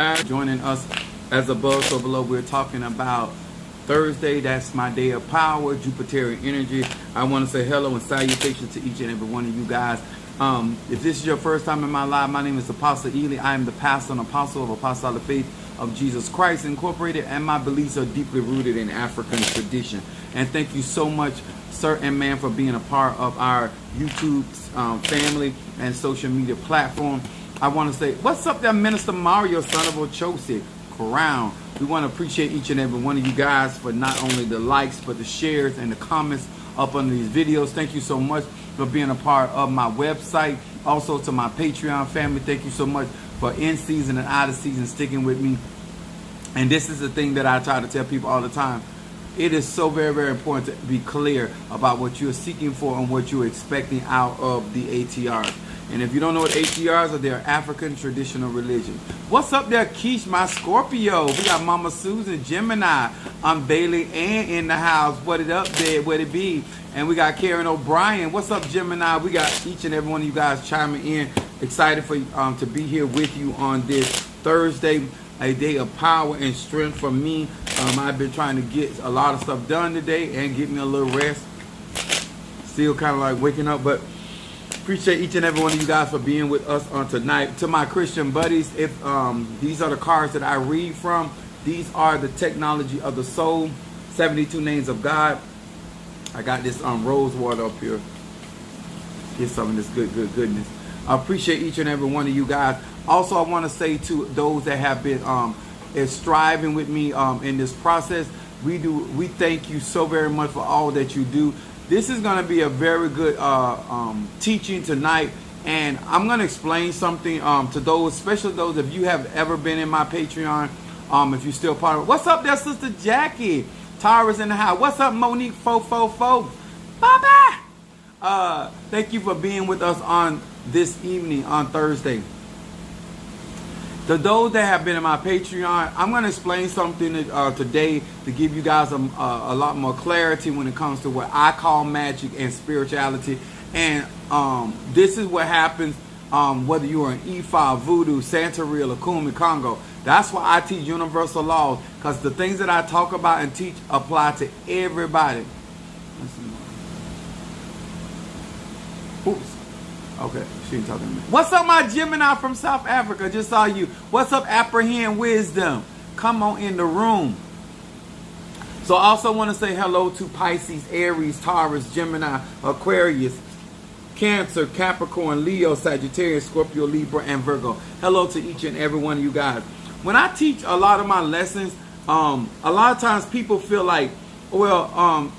Joining us as above, so below. We're talking about Thursday. That's my day of power, Jupiterian energy. I want to say hello and salutations to each and every one of you guys. If this is your first time in my life, my name is Apostle Ely. I am the pastor and apostle of Apostolic Faith of Jesus Christ Incorporated, and my beliefs are deeply rooted in African tradition. And thank you so much, sir and ma'am, for being a part of our YouTube family and social media platform. I want to say, what's up there, Minister Mario, son of Ochosi, Crown. We want to appreciate each and every one of you guys for not only the likes, but the shares and the comments up under these videos. Thank you so much for being a part of my website. Also to my Patreon family, thank you so much for in season and out of season sticking with me. And this is the thing that I try to tell people all the time. It is so very, very important to be clear about what you're seeking for and what you're expecting out of the ATRs. And if you don't know what ATRs are, they're African traditional religion. What's up there, Keish, my Scorpio? We got Mama Susan, Gemini. I'm Bailey Ann in the house. What it up there? What it be? And we got Karen O'Brien. What's up, Gemini? We got each and every one of you guys chiming in. Excited for to be here with you on this Thursday, a day of power and strength for me. I've been trying to get a lot of stuff done today and get me a little rest. Still kind of like waking up, but appreciate each and every one of you guys for being with us on tonight. To my Christian buddies, if these are the cards that I read from, these are the technology of the soul, 72 names of God. I got this rose water up here. Get some of this goodness. I appreciate each and every one of you guys. Also, I want to say to those that have been striving with me in this process, we thank you so very much for all that you do. This is going to be a very good teaching tonight, and I'm going to explain something to those, especially those if you have ever been in my Patreon, if you're still part of it. What's up there, Sister Jackie? Tara's in the house. What's up, Monique 444? Bye-bye. Thank you for being with us on this evening on Thursday. To those that have been in my Patreon, I'm going to explain something today to give you guys a lot more clarity when it comes to what I call magic and spirituality. And this is what happens whether you are an Ifa, Voodoo, Santeria, Lukumi, Congo. That's why I teach universal laws, because the things that I talk about and teach apply to everybody. Oops. Okay, she ain't talking to me. What's up, my Gemini from South Africa? Just saw you. What's up, Apprehend Wisdom? Come on in the room. So I also want to say hello to Pisces, Aries, Taurus, Gemini, Aquarius, Cancer, Capricorn, Leo, Sagittarius, Scorpio, Libra, and Virgo. Hello to each and every one of you guys. When I teach a lot of my lessons, a lot of times people feel like, well,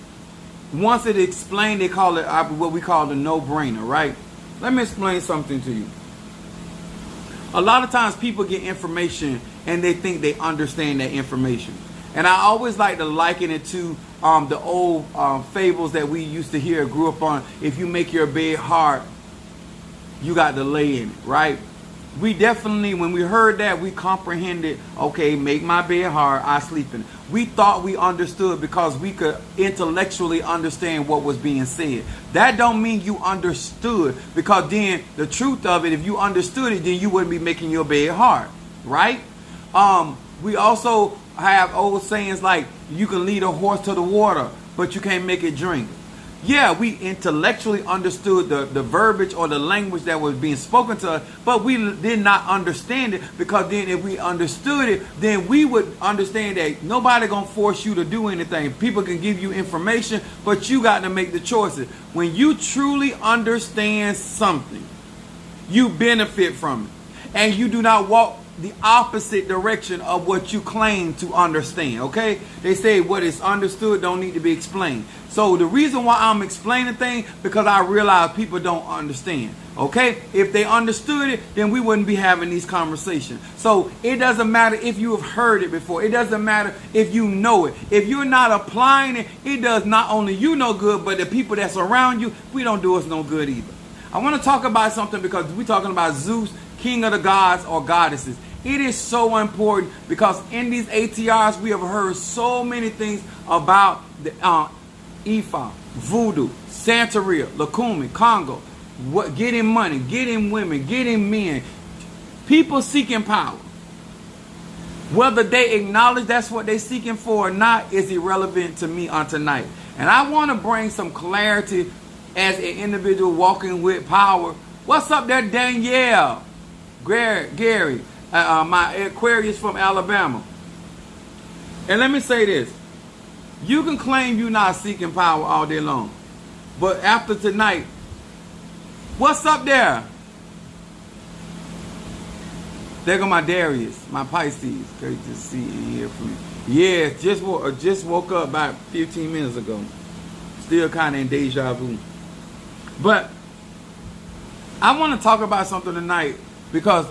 once it's explained, they call it what we call the no-brainer, right? Let me explain something to you. A lot of times people get information and they think they understand that information. And I always like to liken it to the old fables that we used to hear, grew up on. If you make your bed hard, you got to lay in it, right? We definitely, when we heard that, we comprehended, okay, make my bed hard, I sleep in it. We thought we understood because we could intellectually understand what was being said. That don't mean you understood, because then the truth of it, if you understood it, then you wouldn't be making your bed hard, right? We also have old sayings like, you can lead a horse to the water, but you can't make it drink. Yeah, we intellectually understood the verbiage or the language that was being spoken to us, but we did not understand it, because then if we understood it, then we would understand that nobody gonna force you to do anything. People can give you information, but you got to make the choices. When you truly understand something, you benefit from it, and you do not walk the opposite direction of what you claim to understand, okay? They say what is understood don't need to be explained. So the reason why I'm explaining things, because I realize people don't understand, okay? If they understood it, then we wouldn't be having these conversations. So it doesn't matter if you have heard it before. It doesn't matter if you know it. If you're not applying it, it does not only you no good, but the people that's around you, we don't do us no good either. I want to talk about something, because we're talking about Zeus, king of the gods or goddesses. It is so important, because in these ATRs we have heard so many things about the Ifa, Voodoo, Santeria, Lukumi, Congo, getting money, getting women, getting men, people seeking power. Whether they acknowledge that's what they're seeking for or not is irrelevant to me on tonight. And I want to bring some clarity as an individual walking with power. What's up there, Danielle? Gary, my Aquarius from Alabama. And let me say this. You can claim you're not seeking power all day long. But after tonight, what's up there? There go my Darius, my Pisces. Great to see and hear from you. Yeah, just woke up about 15 minutes ago. Still kind of in deja vu. But I want to talk about something tonight because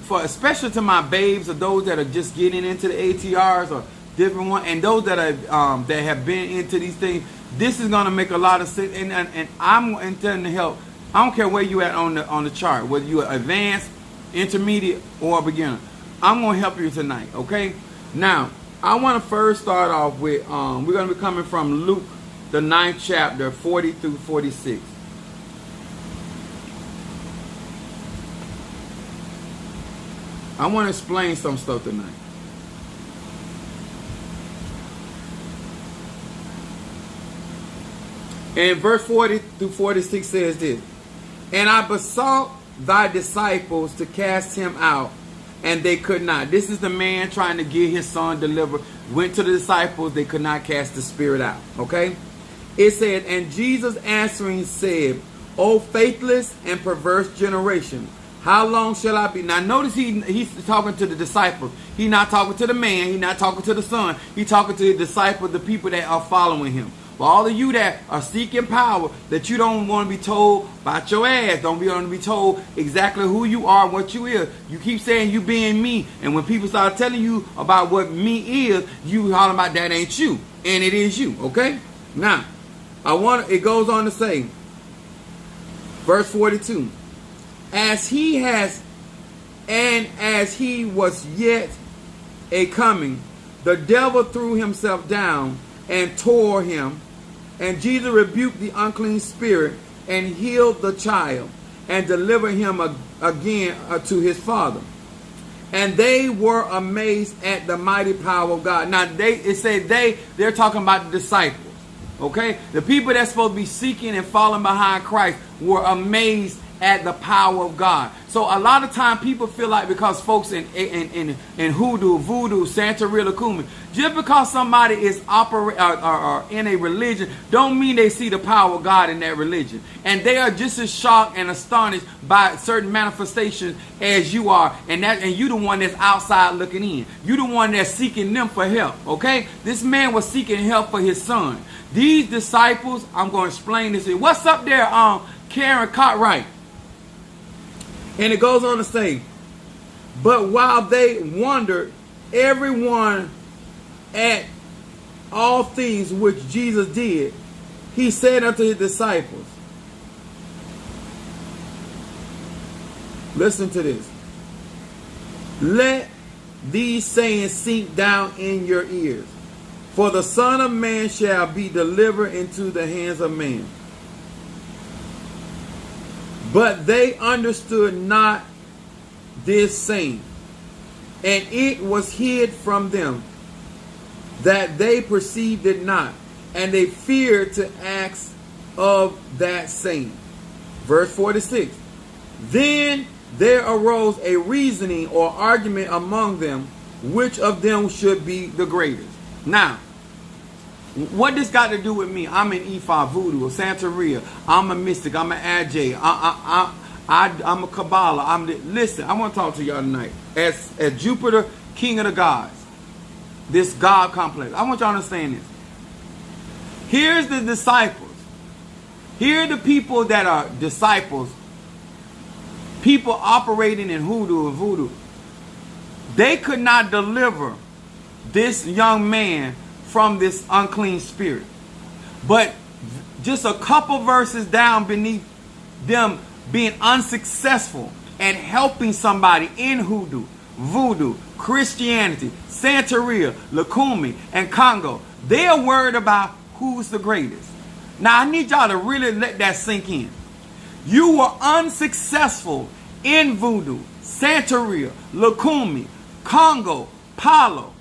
especially to my babes or those that are just getting into the ATRs or different ones, and those that have been into these things, this is going to make a lot of sense. And I'm intending to help. I don't care where you at on the chart, whether you are advanced, intermediate, or beginner. I'm going to help you tonight, okay? Now, I want to first start off with, we're going to be coming from Luke, the 9th chapter, 40 through 46. I want to explain some stuff tonight. And verse 40 through 46 says this. And I besought thy disciples to cast him out, and they could not. This is the man trying to get his son delivered. Went to the disciples, they could not cast the spirit out. Okay? It said, and Jesus answering said, O faithless and perverse generation, how long shall I be? Now notice he's talking to the disciples. He's not talking to the man. He's not talking to the son. He's talking to the disciples, the people that are following him. For all of you that are seeking power, that you don't want to be told about your ass, don't want to be told exactly who you are, what you is. You keep saying you being me, and when people start telling you about what me is, you holler about that ain't you, and it is you. Okay? Now, it goes on to say, verse 42, as he was yet a coming, the devil threw himself down and tore him. And Jesus rebuked the unclean spirit and healed the child and delivered him again to his father. And they were amazed at the mighty power of God. Now, they're talking about the disciples. Okay? The people that's supposed to be seeking and following behind Christ were amazed at the power of God. So a lot of time people feel like because folks in hoodoo, voodoo, Santeria, Lakumi, just because somebody is in a religion, don't mean they see the power of God in that religion. And they are just as shocked and astonished by certain manifestations as you are. And you the one that's outside looking in. You the one that's seeking them for help. Okay? This man was seeking help for his son. These disciples, I'm going to explain this. What's up there, Karen Cartwright? And it goes on to say, but while they wondered, everyone at all things which Jesus did, he said unto his disciples, listen to this, let these sayings sink down in your ears, for the Son of Man shall be delivered into the hands of men. But they understood not this saying, and it was hid from them, that they perceived it not, and they feared to ask of that saying. Verse 46. Then there arose a reasoning or argument among them, which of them should be the greatest. Now, what this got to do with me? I'm an Ifa, Voodoo, a Santeria. I'm a mystic. I'm an Ajay. I'm a Kabbalah. Listen, I want to talk to y'all tonight. As Jupiter, king of the gods, this God complex, I want y'all to understand this. Here's the disciples. Here are the people that are disciples. People operating in hoodoo and voodoo. They could not deliver this young man from this unclean spirit. But just a couple verses down beneath them being unsuccessful at helping somebody in hoodoo, voodoo, Christianity, Santeria, Lakumi, and Congo, they are worried about who's the greatest. Now I need y'all to really let that sink in. You were unsuccessful in voodoo, Santeria, Lakumi, Congo, Paulo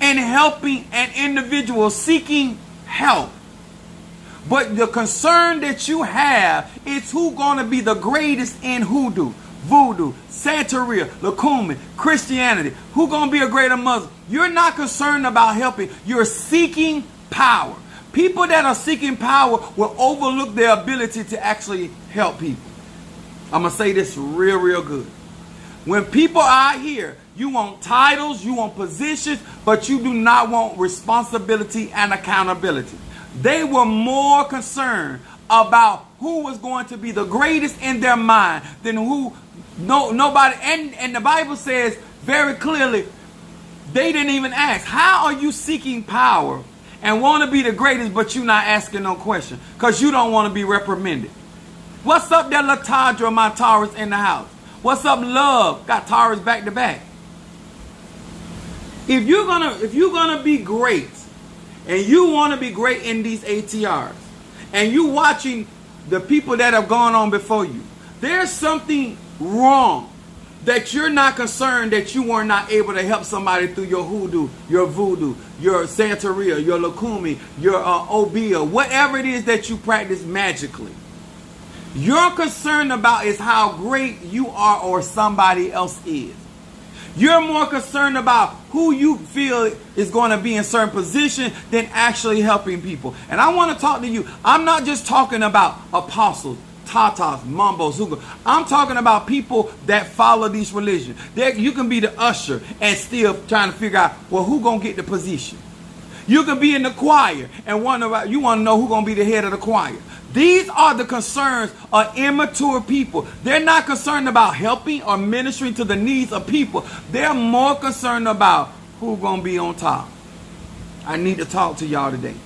in helping an individual seeking help. But the concern that you have is who going to be the greatest in hoodoo, voodoo, Santeria, Lukumi, Christianity. Who going to be a greater Muslim? You're not concerned about helping. You're seeking power. People that are seeking power will overlook their ability to actually help people. I'm going to say this real good. When people are here, you want titles, you want positions, but you do not want responsibility and accountability. They were more concerned about who was going to be the greatest in their mind than nobody. And the Bible says very clearly, they didn't even ask, how are you seeking power and want to be the greatest, but you're not asking no question because you don't want to be reprimanded? What's up there, Latadra, my Taurus in the house? What's up, Love? Got Taurus back to back. If you're gonna be great, and you want to be great in these ATRs, and you watching the people that have gone on before you, there's something wrong that you're not concerned that you were not able to help somebody through your hoodoo, your voodoo, your Santeria, your Lukumi, your Obia, whatever it is that you practice magically. You're concerned about is how great you are or somebody else is. You're more concerned about who you feel is going to be in certain position than actually helping people. And I want to talk to you. I'm not just talking about apostles, tatas, mambos, hugo. I'm talking about people that follow these religions. You can be the usher and still trying to figure out, well, who going to get the position? You can be in the choir and you want to know who's going to be the head of the choir. These are the concerns of immature people. They're not concerned about helping or ministering to the needs of people. They're more concerned about who's going to be on top. I need to talk to y'all today.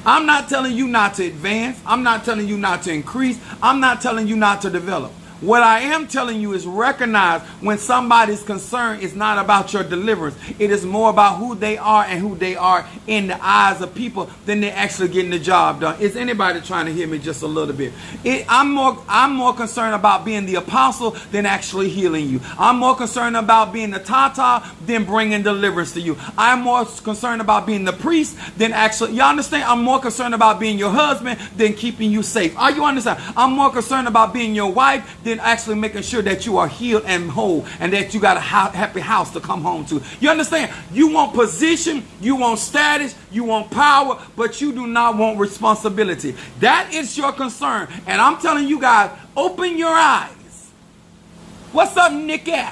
I'm not telling you not to advance. I'm not telling you not to increase. I'm not telling you not to develop. What I am telling you is recognize when somebody's concern is not about your deliverance. It is more about who they are and who they are in the eyes of people than they're actually getting the job done. Is anybody trying to hear me just a little bit? I'm more concerned about being the apostle than actually healing you. I'm more concerned about being the tata than bringing deliverance to you. I'm more concerned about being the priest than actually, you understand? I'm more concerned about being your husband than keeping you safe. Are you understand? I'm more concerned about being your wife than actually making sure that you are healed and whole and that you got a happy house to come home to. You understand? You want position, you want status, you want power, but you do not want responsibility. That is your concern. And I'm telling you guys, open your eyes. What's up, Nicky?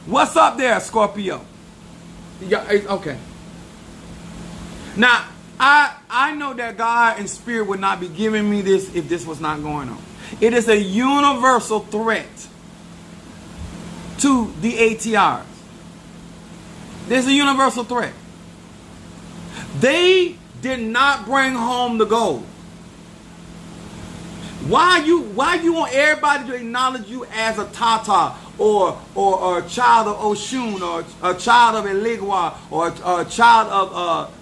What's up there, Scorpio? Okay. Now, I know that God and Spirit would not be giving me this if this was not going on. It is a universal threat to the ATRs. There's a universal threat. They did not bring home the gold. Why you want everybody to acknowledge you as a Tata or a child of Oshun or a child of Eligwa or a child of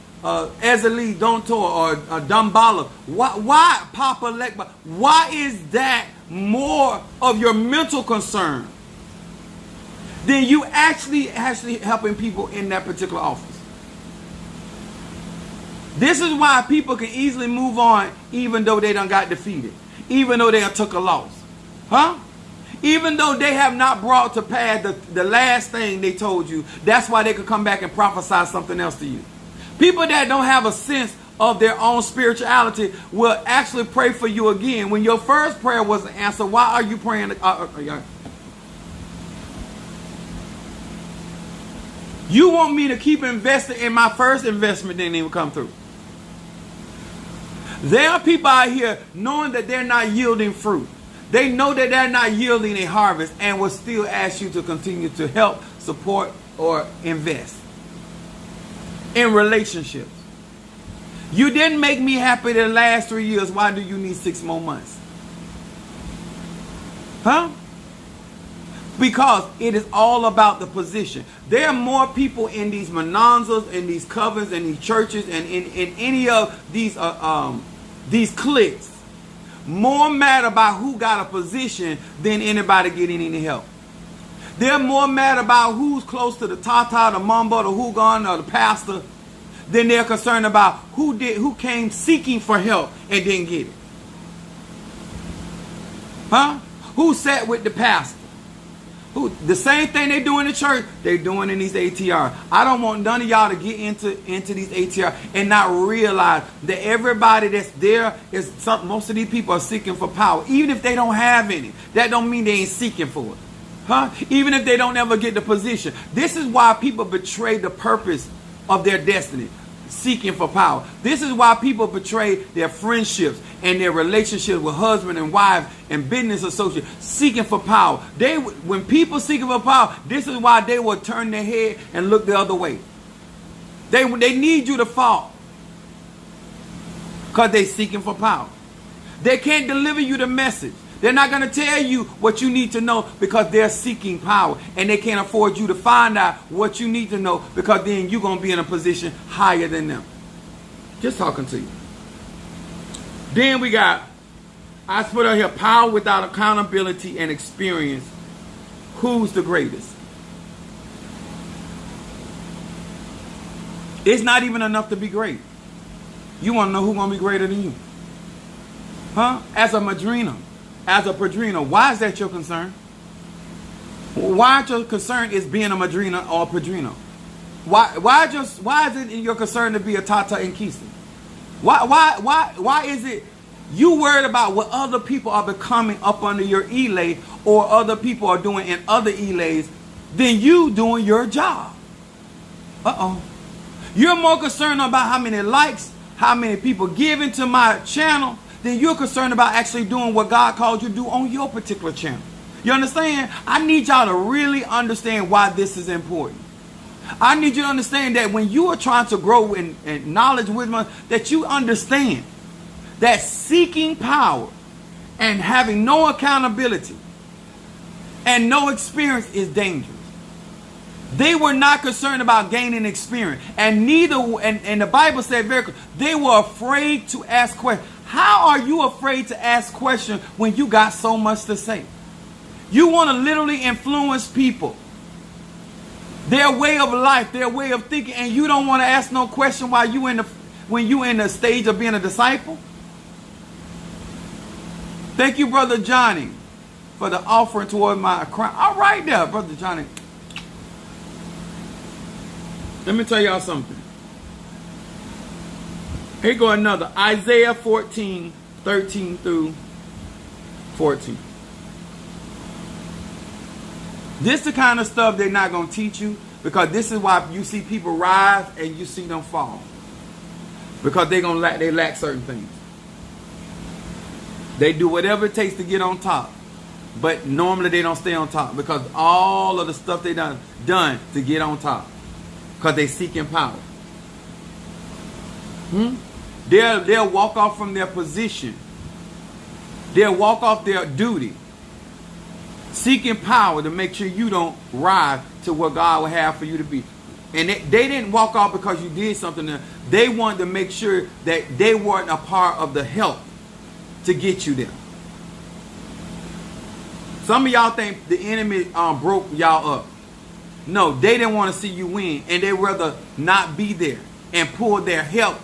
Ezeli Dontor or Dambala? Why Papa Lekba? Why is that more of your mental concern than you actually helping people in that particular office? This is why people can easily move on even though they done got defeated. Even though they done took a loss. Huh? Even though they have not brought to pass the last thing they told you. That's why they could come back and prophesy something else to you. People that don't have a sense of their own spirituality will actually pray for you again. When your first prayer wasn't answered, why are you praying? You want me to keep investing in my first investment didn't even come through. There are people out here knowing that they're not yielding fruit. They know that they're not yielding a harvest and will still ask you to continue to help, support, or invest in relationships. You didn't make me happy the last 3 years. Why do you need 6 more months? Huh? Because it is all about the position. There are more people in these monanzas, in these covens, in these churches, and in any of these cliques, more mad about who got a position than anybody getting any help. They're more mad about who's close to the Tata, the Mamba, the Hugon, or the pastor than they're concerned about who came seeking for help and didn't get it. Huh? Who sat with the pastor? The same thing they do in the church, they doing in these ATR. I don't want none of y'all to get into these ATR and not realize that everybody that's there is most of these people are seeking for power. Even if they don't have any, that don't mean they ain't seeking for it. Huh? Even if they don't ever get the position. This is why people betray the purpose of their destiny, seeking for power. This is why people betray their friendships and their relationships with husband and wife and business associates, seeking for power. When people seeking for power, this is why they will turn their head and look the other way. They need you to fall because they're seeking for power. They can't deliver you the message. They're not going to tell you what you need to know because they're seeking power. And they can't afford you to find out what you need to know because then you're going to be in a position higher than them. Just talking to you. Then we got, I put out here, power without accountability and experience. Who's the greatest? It's not even enough to be great. You want to know who's going to be greater than you? Huh? As a madrina. As a padrino, why is that your concern? Why your concern is being a madrina or a padrino? Why is it your concern to be a tata and kisi? Why is it you worried about what other people are becoming up under your elay or other people are doing in other elays than you doing your job? You're more concerned about how many likes, how many people give into my channel, then you're concerned about actually doing what God called you to do on your particular channel. You understand? I need y'all to really understand why this is important. I need you to understand that when you are trying to grow in knowledge, wisdom, that you understand that seeking power and having no accountability and no experience is dangerous. They were not concerned about gaining experience. And the Bible said very clearly, they were afraid to ask questions. How are you afraid to ask questions when you got so much to say? You want to literally influence people, their way of life, their way of thinking, and you don't want to ask no question when you in the stage of being a disciple? Thank you, Brother Johnny, for the offering toward my crown. All right there, Brother Johnny. Let me tell y'all something. Here go another. Isaiah 14, 13 through 14. This is the kind of stuff they're not going to teach you, because this is why you see people rise and you see them fall. Because they lack certain things. They do whatever it takes to get on top. But normally they don't stay on top because all of the stuff they done to get on top. Because they seeking power. They'll walk off from their position. They'll walk off their duty. Seeking power to make sure you don't rise to what God will have for you to be. And they didn't walk off because you did something. They wanted to make sure that they weren't a part of the help to get you there. Some of y'all think the enemy broke y'all up. No, they didn't want to see you win. And they'd rather not be there and pull their help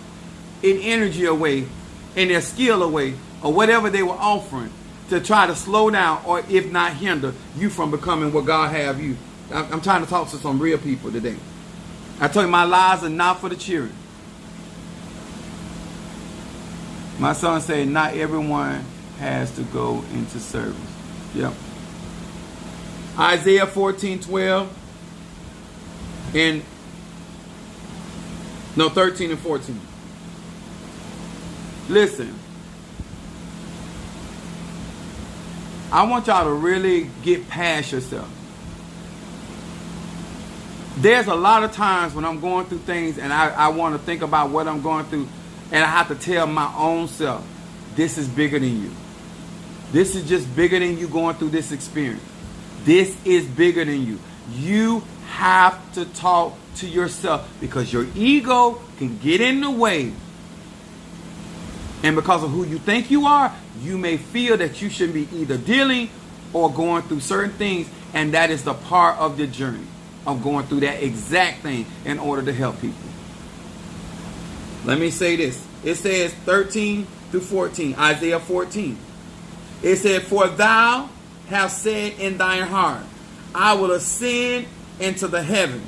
and energy away and their skill away or whatever they were offering to try to slow down or if not hinder you from becoming what God have you. I'm trying to talk to some real people today. I told you my lies are not for the children. My son said not everyone has to go into service. Yep. Isaiah 14:12 and 13 and 14. Listen. I want y'all to really get past yourself. There's a lot of times when I'm going through things and I want to think about what I'm going through, and I have to tell my own self, this is bigger than you. This is just bigger than you going through this experience. This is bigger than you. You have to talk to yourself because your ego can get in the way. And because of who you think you are, you may feel that you should be either dealing or going through certain things. And that is the part of the journey of going through that exact thing in order to help people. Let me say this. It says 13 through 14, Isaiah 14. It said, for thou hast said in thine heart, I will ascend into the heaven,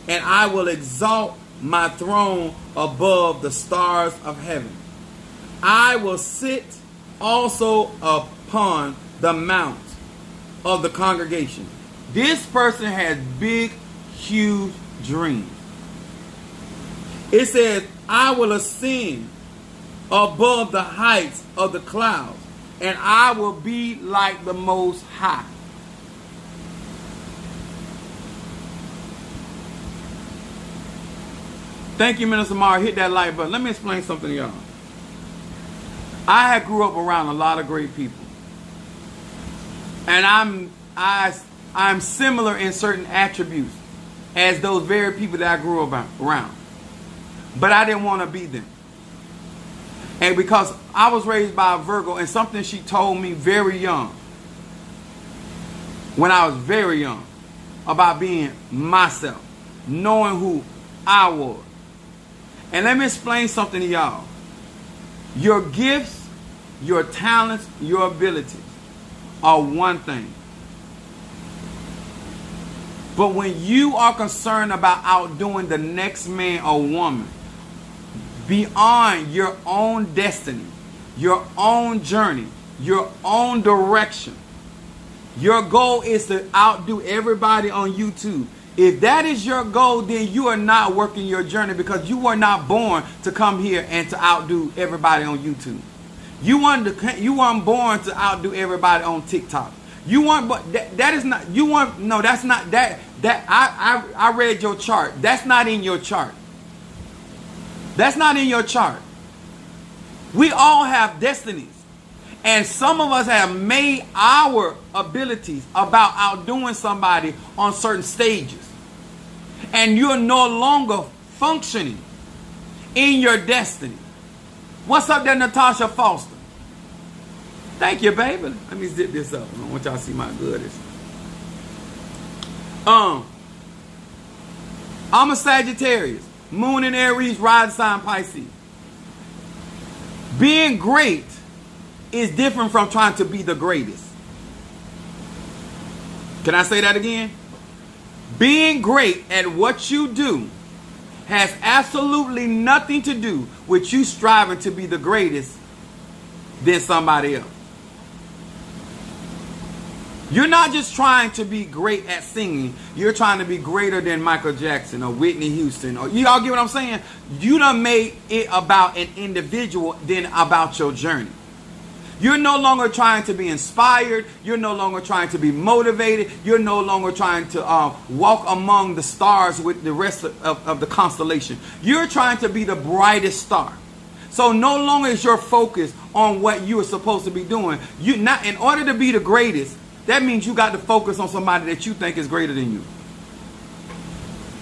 and I will exalt my throne above the stars of heaven. I will sit also upon the mount of the congregation. This person has big, huge dreams. It says, I will ascend above the heights of the clouds, and I will be like the Most High. Thank you, Minister Mara. Hit that like button. Let me explain something to y'all. I had grew up around a lot of great people. And I'm similar in certain attributes as those very people that I grew up around. But I didn't want to be them. And because I was raised by a Virgo, and something she told me very young, when I was very young, about being myself, knowing who I was. And let me explain something to y'all. Your gifts, your talents, your abilities are one thing. But when you are concerned about outdoing the next man or woman, beyond your own destiny, your own journey, your own direction, your goal is to outdo everybody on YouTube. If that is your goal, then you are not working your journey, because you were not born to come here and to outdo everybody on YouTube. You weren't born to outdo everybody on TikTok. You weren't, but that is not, you weren't, no, that's not, I read your chart. That's not in your chart. That's not in your chart. We all have destinies. And some of us have made our abilities about outdoing somebody on certain stages. And you're no longer functioning in your destiny. What's up there, Natasha Foster? Thank you, baby. Let me zip this up. I want y'all to see my goodness. I'm a Sagittarius. Moon in Aries, rising sign Pisces. Being great is different from trying to be the greatest. Can I say that again? Being great at what you do has absolutely nothing to do with you striving to be the greatest than somebody else. You're not just trying to be great at singing. You're trying to be greater than Michael Jackson or Whitney Houston. Or, you all get what I'm saying? You done made it about an individual than about your journey. You're no longer trying to be inspired. You're no longer trying to be motivated. You're no longer trying to walk among the stars with the rest of the constellation. You're trying to be the brightest star. So no longer is your focus on what you are supposed to be doing. You not in order to be the greatest. That means you got to focus on somebody that you think is greater than you.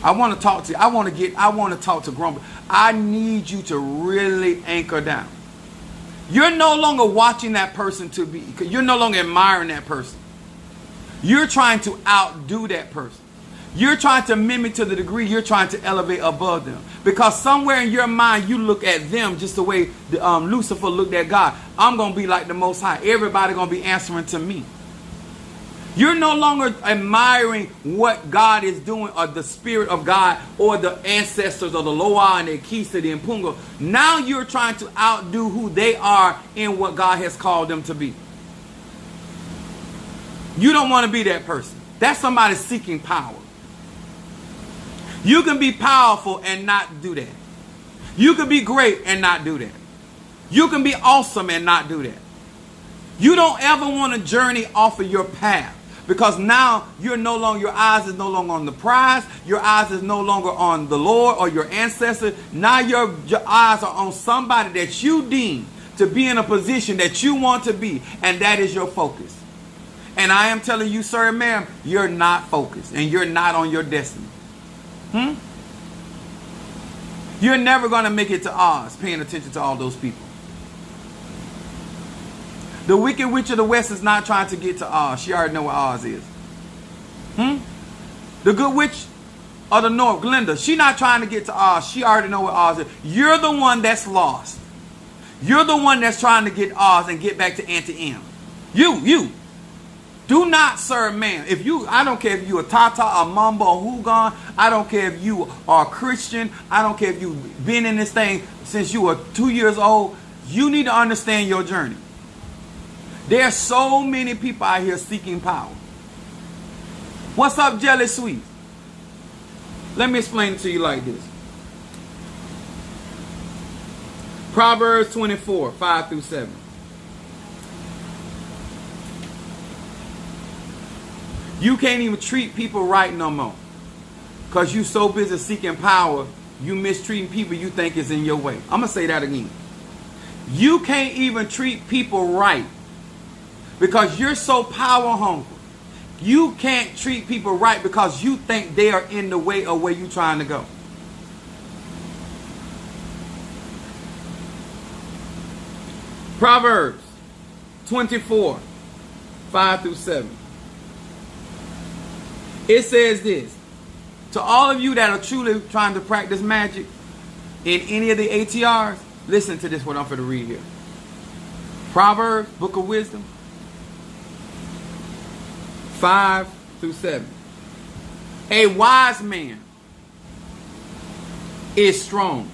I want to talk to you. I want to talk to Grumble. I need you to really anchor down. You're no longer watching that person to be, you're no longer admiring that person. You're trying to outdo that person. You're trying to mimic to the degree you're trying to elevate above them. Because somewhere in your mind, you look at them just the way Lucifer looked at God. I'm going to be like the Most High. Everybody going to be answering to me. You're no longer admiring what God is doing, or the Spirit of God, or the ancestors, or the Loa and the Kisa, the Impunga. Now you're trying to outdo who they are in what God has called them to be. You don't want to be that person. That's somebody seeking power. You can be powerful and not do that. You can be great and not do that. You can be awesome and not do that. You don't ever want to journey off of your path. Because now you're no longer, your eyes is no longer on the prize. Your eyes is no longer on the Lord or your ancestors. Now your eyes are on somebody that you deem to be in a position that you want to be. And that is your focus. And I am telling you, sir and ma'am, you're not focused. And you're not on your destiny. You're never going to make it to Oz paying attention to all those people. The Wicked Witch of the West is not trying to get to Oz. She already know what Oz is. The good witch of the north, Glinda, she not trying to get to Oz. She already know what Oz is. You're the one that's lost. You're the one that's trying to get Oz and get back to Auntie M. You. Do not serve man. I don't care if you a Tata, a Mamba, a Hugon. I don't care if you are a Christian. I don't care if you've been in this thing since you were 2 years old. You need to understand your journey. There are so many people out here seeking power. What's up, Jelly Sweet? Let me explain it to you like this. Proverbs 24, 5 through 7. You can't even treat people right no more. Because you so busy seeking power, you mistreating people you think is in your way. I'm going to say that again. You can't even treat people right. Because you're so power hungry. You can't treat people right because you think they are in the way of where you're trying to go. Proverbs 24, 5 through 7. It says this. To all of you that are truly trying to practice magic in any of the ATRs, listen to this, what I'm going to read here. Proverbs, Book of Wisdom, 5 through 7. A wise man is strong.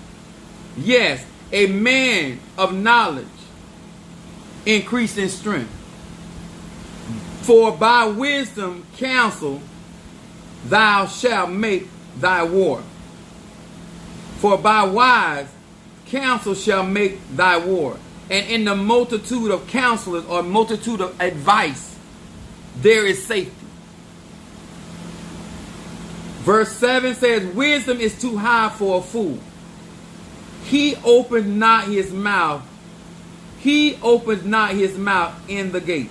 Yes, a man of knowledge increased in strength. For by wisdom counsel thou shalt make thy war. For by wise counsel shall make thy war. And in the multitude of counselors or multitude of advice, there is safety. Verse 7 says, wisdom is too high for a fool. He opens not his mouth. He opens not his mouth in the gate.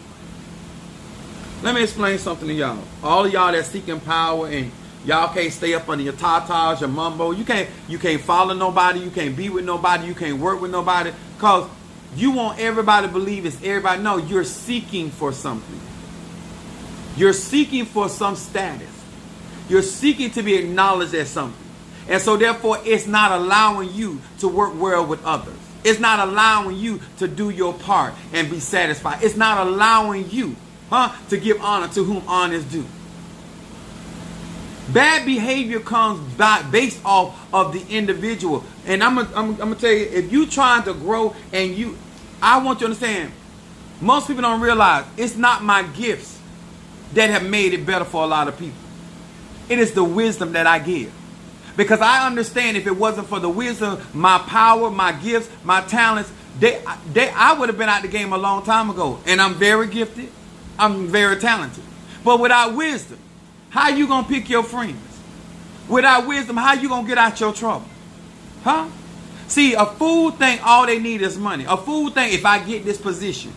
Let me explain something to y'all. All of y'all that's seeking power and y'all can't stay up under your tatas, your mumbo. You can't follow nobody. You can't be with nobody. You can't work with nobody. Because you want everybody to believe it's everybody. No, you're seeking for something. You're seeking for some status. You're seeking to be acknowledged as something. And so therefore, it's not allowing you to work well with others. It's not allowing you to do your part and be satisfied. It's not allowing you to give honor to whom honor is due. Bad behavior comes based off of the individual. And I'm gonna tell you, if you trying to grow and I want you to understand, most people don't realize it's not my gifts that have made it better for a lot of people. It is the wisdom that I give. Because I understand if it wasn't for the wisdom, my power, my gifts, my talents, I would have been out the game a long time ago. And I'm very gifted. I'm very talented. But without wisdom, how you going to pick your friends? Without wisdom, how you going to get out your trouble? See, a fool think all they need is money. A fool think if I get this position.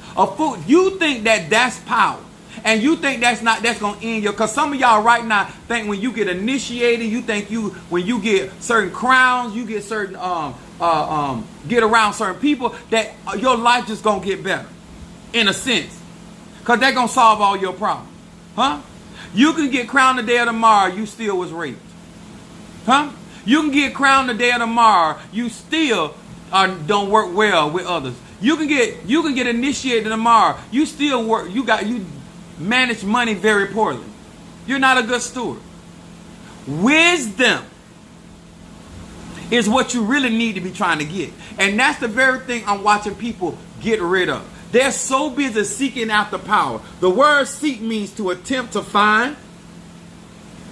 You think that's power. And you think that's going to end your, because some of y'all right now think when you get initiated, you think when you get certain crowns, you get certain, get around certain people, that your life just going to get better. In a sense. Because they're going to solve all your problems. You can get crowned the day of tomorrow, you still was raped. You can get crowned the day of tomorrow, you still don't work well with others. You can get initiated tomorrow, you still work, you manage money very poorly. You're not a good steward. Wisdom is what you really need to be trying to get. And that's the very thing I'm watching people get rid of. They're so busy seeking after power. The word seek means to attempt to find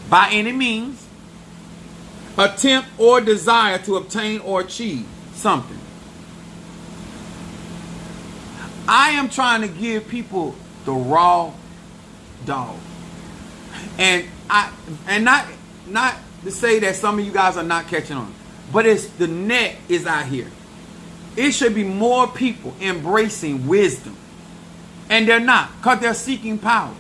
by any means, attempt or desire to obtain or achieve something. I am trying to give people the raw dog. And not to say that some of you guys are not catching on, but it's the net is out here. It should be more people embracing wisdom. And they're not, because they're seeking power.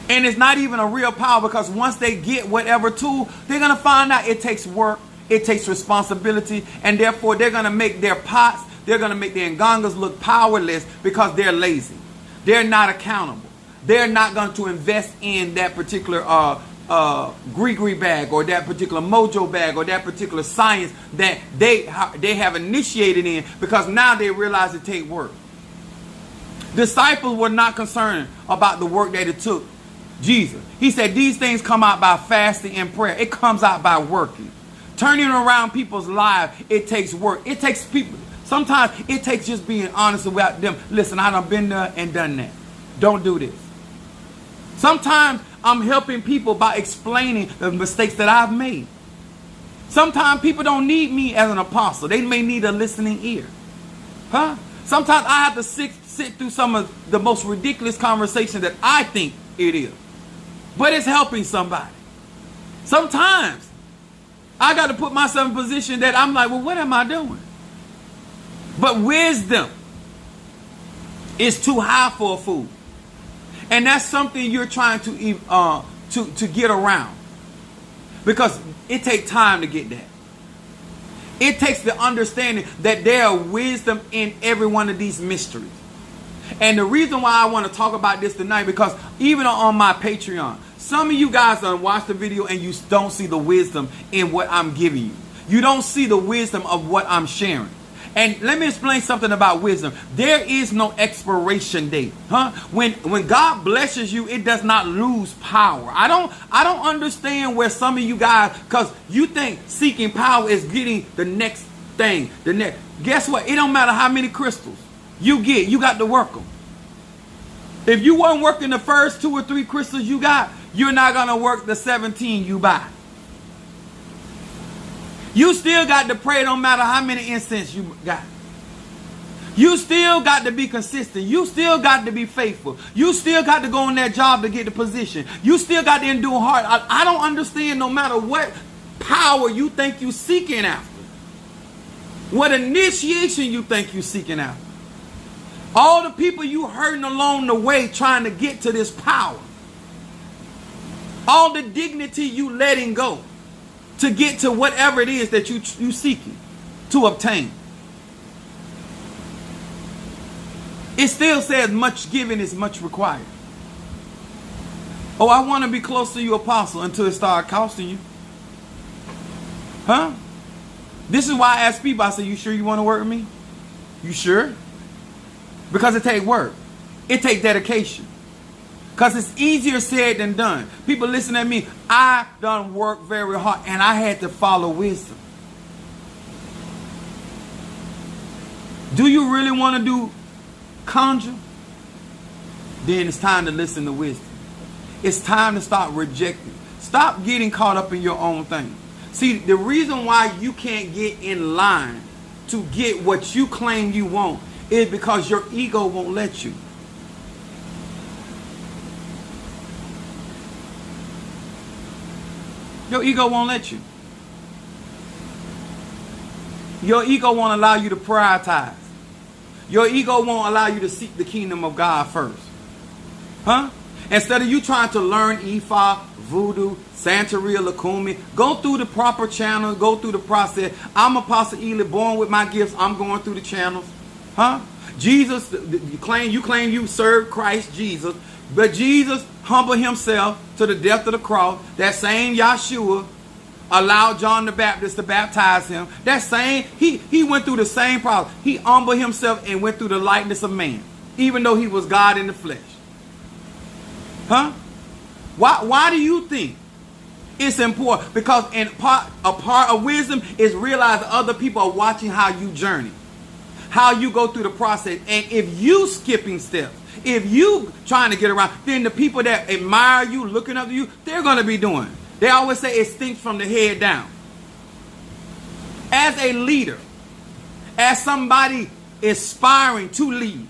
And it's not even a real power, because once they get whatever tool, they're going to find out it takes work, it takes responsibility, and therefore they're going to make their pots, they're going to make their ngangas look powerless because they're lazy. They're not accountable. they're not going to invest in that particular Gree bag or that particular mojo bag or that particular science that they have initiated in, because now they realize it takes work. Disciples were not concerned about the work that it took Jesus. He said these things come out by fasting and prayer. It comes out by working. Turning around people's lives, it takes work. It takes people. Sometimes it takes just being honest about them. Listen, I done been there and done that. Don't do this. Sometimes I'm helping people by explaining the mistakes that I've made. Sometimes people don't need me as an apostle. They may need a listening ear. Huh? Sometimes I have to sit through some of the most ridiculous conversations that I think it is. But it's helping somebody. Sometimes I got to put myself in a position that I'm like, well, what am I doing? But wisdom is too high for a fool. And that's something you're trying to get around. Because it takes time to get that. It takes the understanding that there are wisdom in every one of these mysteries. And the reason why I want to talk about this tonight, because even on my Patreon, some of you guys watch the video and you don't see the wisdom in what I'm giving you. You don't see the wisdom of what I'm sharing. And let me explain something about wisdom. There is no expiration date. Huh? When God blesses you, it does not lose power. I don't understand where some of you guys, because you think seeking power is getting the next thing. Guess what? It don't matter how many crystals you get. You got to work them. If you weren't working the first 2 or 3 crystals you got, you're not going to work the 17 you buy. You still got to pray, no matter how many incense you got. You still got to be consistent. You still got to be faithful. You still got to go on that job to get the position. You still got to endure hard. I don't understand, no matter what power you think you're seeking after, what initiation you think you're seeking after, all the people you hurting along the way trying to get to this power, all the dignity you letting go to get to whatever it is that you seeking to obtain. It still says much given is much required. Oh, I want to be close to you, apostle, until it started costing you. Huh? This is why I ask people, I say, you sure you want to work with me? You sure? Because it takes work. It takes dedication. Because it's easier said than done. People listen at me. I done work very hard and I had to follow wisdom. Do you really want to do conjure? Then it's time to listen to wisdom. It's time to stop rejecting. Stop getting caught up in your own thing. See, the reason why you can't get in line to get what you claim you want is because your ego won't let you. Your ego won't let you. Your ego won't allow you to prioritize. Your ego won't allow you to seek the kingdom of God first. Huh? Instead of you trying to learn Ifa, Voodoo, Santeria, Lakumi, go through the proper channel, go through the process. I'm Apostle Ely, born with my gifts. I'm going through the channels. Huh? Jesus, you claim you serve Christ Jesus. But Jesus humbled himself to the death of the cross. That same Yahshua allowed John the Baptist to baptize him. That same, he went through the same problem. He humbled himself and went through the likeness of man, even though he was God in the flesh. Huh? Why do you think it's important? Because a part of wisdom is realize other people are watching how you journey, how you go through the process. And if you skipping steps, if you trying to get around, then the people that admire you, looking up to you, they're going to be doing. They always say it stinks from the head down. As a leader, as somebody aspiring to lead,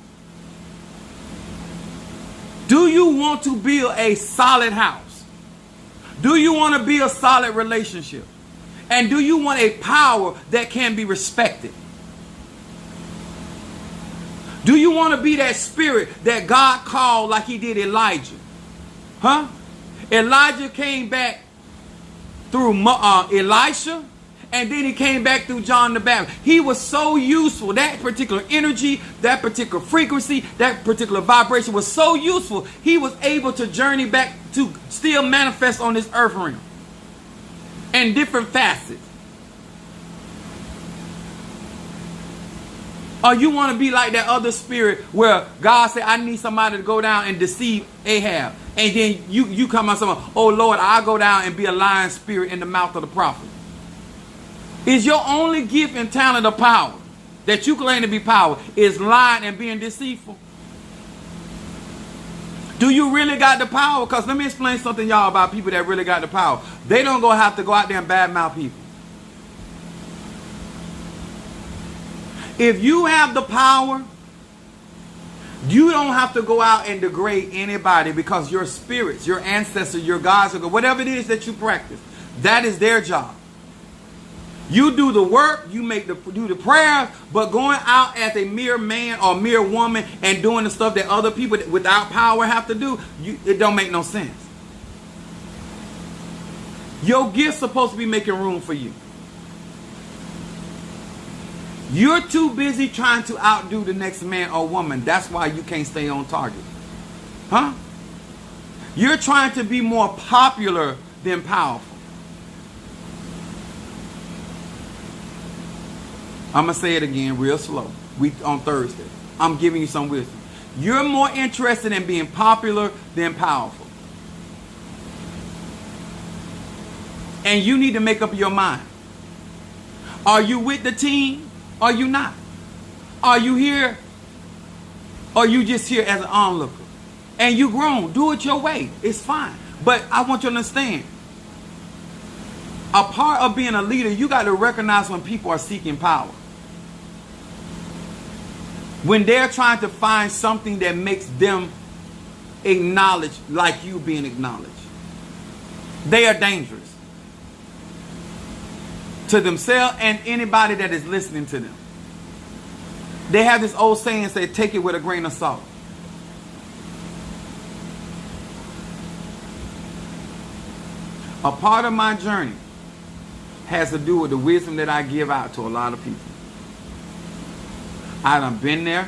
do you want to build a solid house? Do you want to build a solid relationship? And do you want a power that can be respected? Do you want to be that spirit that God called like he did Elijah? Huh? Elijah came back through Elisha, And then he came back through John the Baptist. He was so useful. That particular energy, that particular frequency, that particular vibration was so useful. He was able to journey back to still manifest on this earth realm in different facets. Or you want to be like that other spirit where God said, I need somebody to go down and deceive Ahab. And then you come out saying, oh Lord, I'll go down and be a lying spirit in the mouth of the prophet. Is your only gift and talent of power that you claim to be power is lying and being deceitful? Do you really got the power? Because let me explain something, y'all, about people that really got the power. They don't have to go out there and badmouth people. If you have the power, you don't have to go out and degrade anybody, because your spirits, your ancestors, your gods, whatever it is that you practice, that is their job. You do the work, you do the prayers, but going out as a mere man or mere woman and doing the stuff that other people without power have to do, it don't make no sense. Your gift's supposed to be making room for you. You're too busy trying to outdo the next man or woman. That's why you can't stay on target. Huh? You're trying to be more popular than powerful. I'm going to say it again real slow. On Thursday. I'm giving you some wisdom. You're more interested in being popular than powerful. And you need to make up your mind. Are you with the team? Are you not? Are you here? Or you just here as an onlooker? And you grown. Do it your way. It's fine. But I want you to understand. A part of being a leader, you got to recognize when people are seeking power. When they're trying to find something that makes them acknowledge like you being acknowledged. They are dangerous to themselves and anybody that is listening to them. They have this old saying, say, take it with a grain of salt. A part of my journey has to do with the wisdom that I give out to a lot of people. I done been there.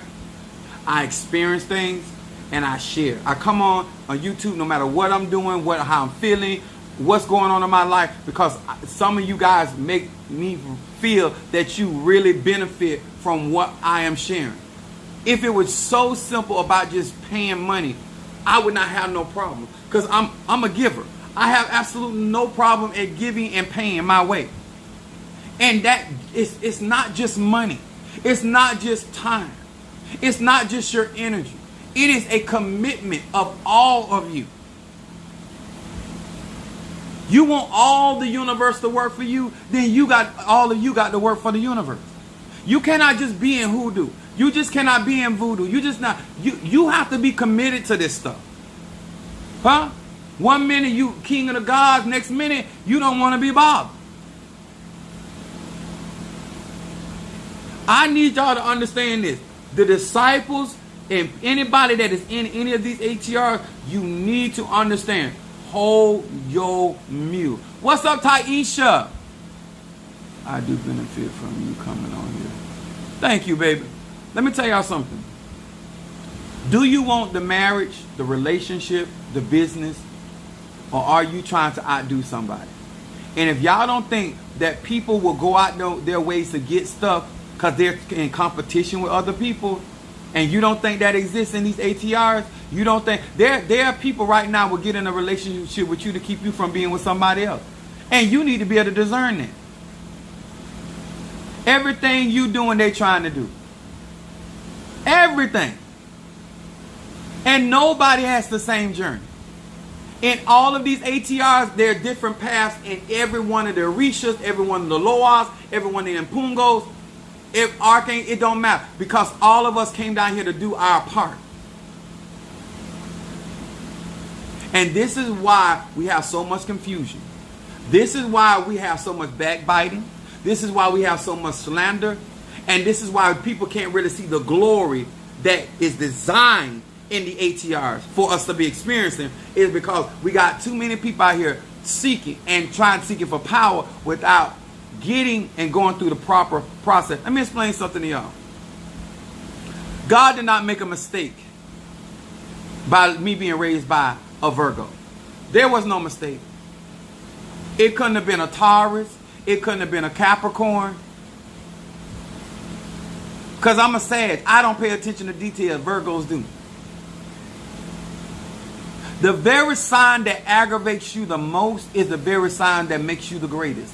I experienced things and I share. I come on YouTube no matter what I'm doing, how I'm feeling, what's going on in my life, because some of you guys make me feel that you really benefit from what I am sharing. If it was so simple about just paying money, I would not have no problem, because I'm a giver. I have absolutely no problem at giving and paying my way. And that it's not just money. It's not just time. It's not just your energy. It is a commitment of all of you. You want all the universe to work for you, then all of you got to work for the universe. You cannot just be in hoodoo. You just cannot be in voodoo. You have to be committed to this stuff. Huh? 1 minute you king of the gods, next minute you don't want to be bothered. I need y'all to understand this. The disciples and anybody that is in any of these ATRs, you need to understand. Hold your mule. What's up, Taisha? I do benefit from you coming on here. Thank you, baby. Let me tell y'all something. Do you want the marriage, the relationship, the business, or are you trying to outdo somebody? And if y'all don't think that people will go out their ways to get stuff because they're in competition with other people, and you don't think that exists in these ATRs, you don't think there are people right now will get in a relationship with you to keep you from being with somebody else. And you need to be able to discern that. Everything you doing, they trying to do. Everything. And nobody has the same journey. In all of these ATRs, there are different paths in every one of the Orishas, every one of the Loas, every one of the Mpungos. If Archangel, it don't matter, because all of us came down here to do our part. And this is why we have so much confusion. This is why we have so much backbiting. This is why we have so much slander. And this is why people can't really see the glory that is designed in the ATRs for us to be experiencing, is because we got too many people out here seeking and trying to seek it for power without getting and going through the proper process. Let me explain something to y'all. God did not make a mistake by me being raised by a Virgo. There was no mistake. It couldn't have been a Taurus. It couldn't have been a Capricorn. Because I'm a Sag. I don't pay attention to details. Virgos do. The very sign that aggravates you the most is the very sign that makes you the greatest.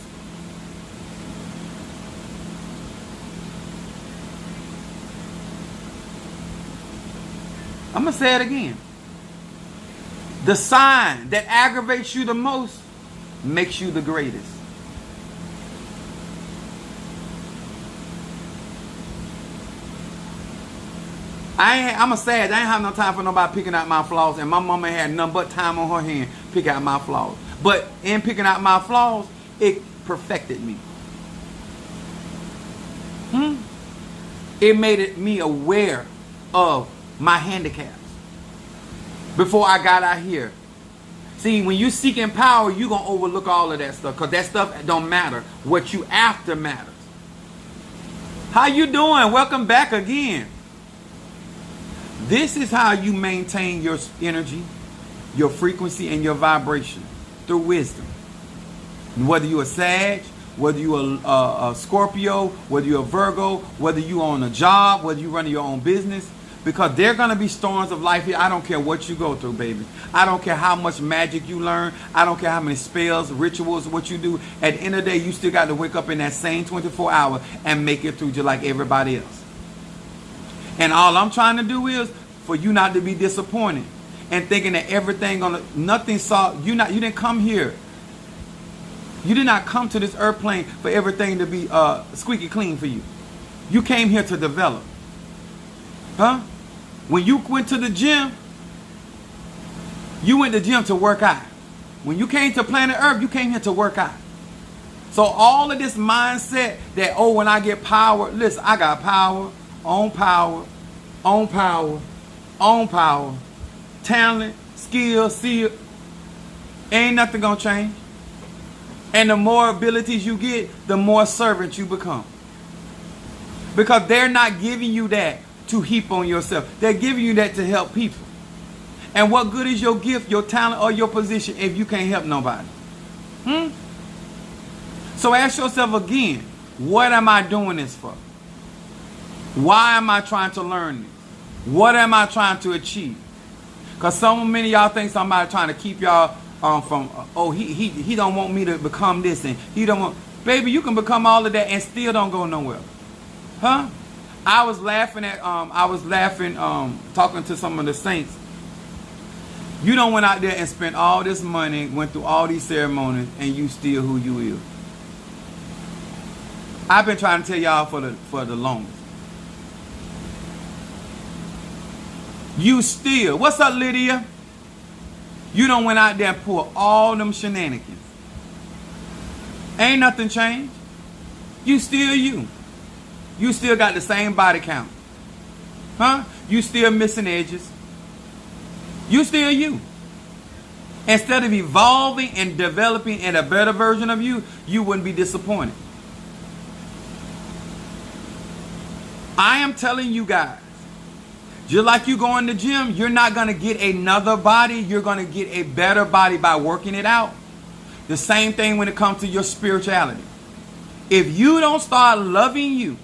I'm going to say it again. The sign that aggravates you the most makes you the greatest. I'm a Sag. I ain't have no time for nobody picking out my flaws. And my mama had nothing but time on her hand pick out my flaws. But in picking out my flaws, it perfected me. It made me aware of my handicaps before I got out here. See, when you seeking power, you're going to overlook all of that stuff. Because that stuff don't matter. What you after matters. How you doing? Welcome back again. This is how you maintain your energy, your frequency, and your vibration through wisdom. Whether you're a Sag, whether you're a Scorpio, whether you're a Virgo, whether you're on a job, whether you're running your own business. Because there are going to be storms of life here. I don't care what you go through, baby. I don't care how much magic you learn. I don't care how many spells, rituals, what you do. At the end of the day, you still got to wake up in that same 24 hours and make it through just like everybody else. And all I'm trying to do is for you not to be disappointed and thinking that everything nothing saw you didn't come here. You did not come to this airplane for everything to be squeaky clean for you. You came here to develop. Huh? When you went to the gym, you went to the gym to work out. When you came to planet Earth, you came here to work out. So all of this mindset that, oh, when I get power, listen, I got power, own power, own power, own power, talent, skill, seal. Ain't nothing gonna change. And the more abilities you get, the more servant you become. Because they're not giving you that to heap on yourself. They're giving you that to help people. And what good is your gift, your talent, or your position if you can't help nobody? So ask yourself again, what am I doing this for? Why am I trying to learn this? What am I trying to achieve? Because so many of y'all think somebody trying to keep y'all from, oh, he don't want me to become this, and he don't want, baby, you can become all of that and still don't go nowhere. Huh? I was laughing talking to some of the saints. You done went out there and spent all this money, went through all these ceremonies, and you still who you is. I've been trying to tell y'all for the longest. You still, what's up, Lydia? You done went out there and pulled all them shenanigans. Ain't nothing changed. You still you. You still got the same body count. Huh? You still missing edges. You still you. Instead of evolving and developing in a better version of you, you wouldn't be disappointed. I am telling you guys, just like you go in the gym, you're not going to get another body. You're going to get a better body by working it out. The same thing when it comes to your spirituality. If you don't start loving you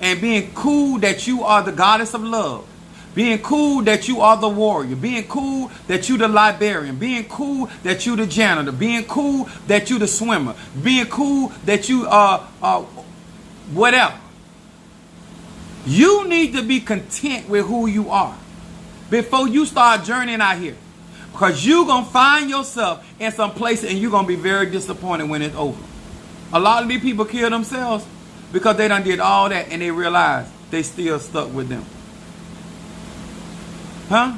and being cool that you are the goddess of love, being cool that you are the warrior, being cool that you the librarian, being cool that you the janitor, being cool that you the swimmer, being cool that you are whatever. You need to be content with who you are before you start journeying out here. Because you're going to find yourself in some place and you're going to be very disappointed when it's over. A lot of these people kill themselves because they done did all that and they realize they still stuck with them. Huh?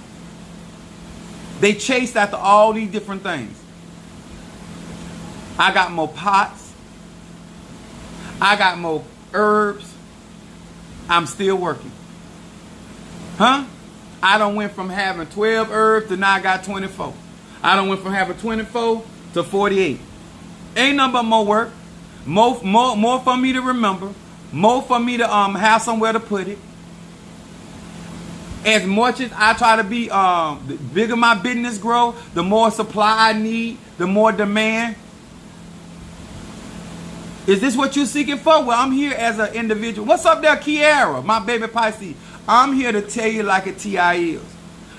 They chased after all these different things. I got more pots. I got more herbs. I'm still working. Huh? I done went from having 12 herbs to now I got 24. I done went from having 24 to 48. Ain't nothing but more work. More for me to remember. More for me to have somewhere to put it. As much as I try to be, the bigger my business grow, the more supply I need, the more demand. Is this what you're seeking for? Well, I'm here as an individual. What's up there, Kiara, my baby Pisces? I'm here to tell you like a T.I. is.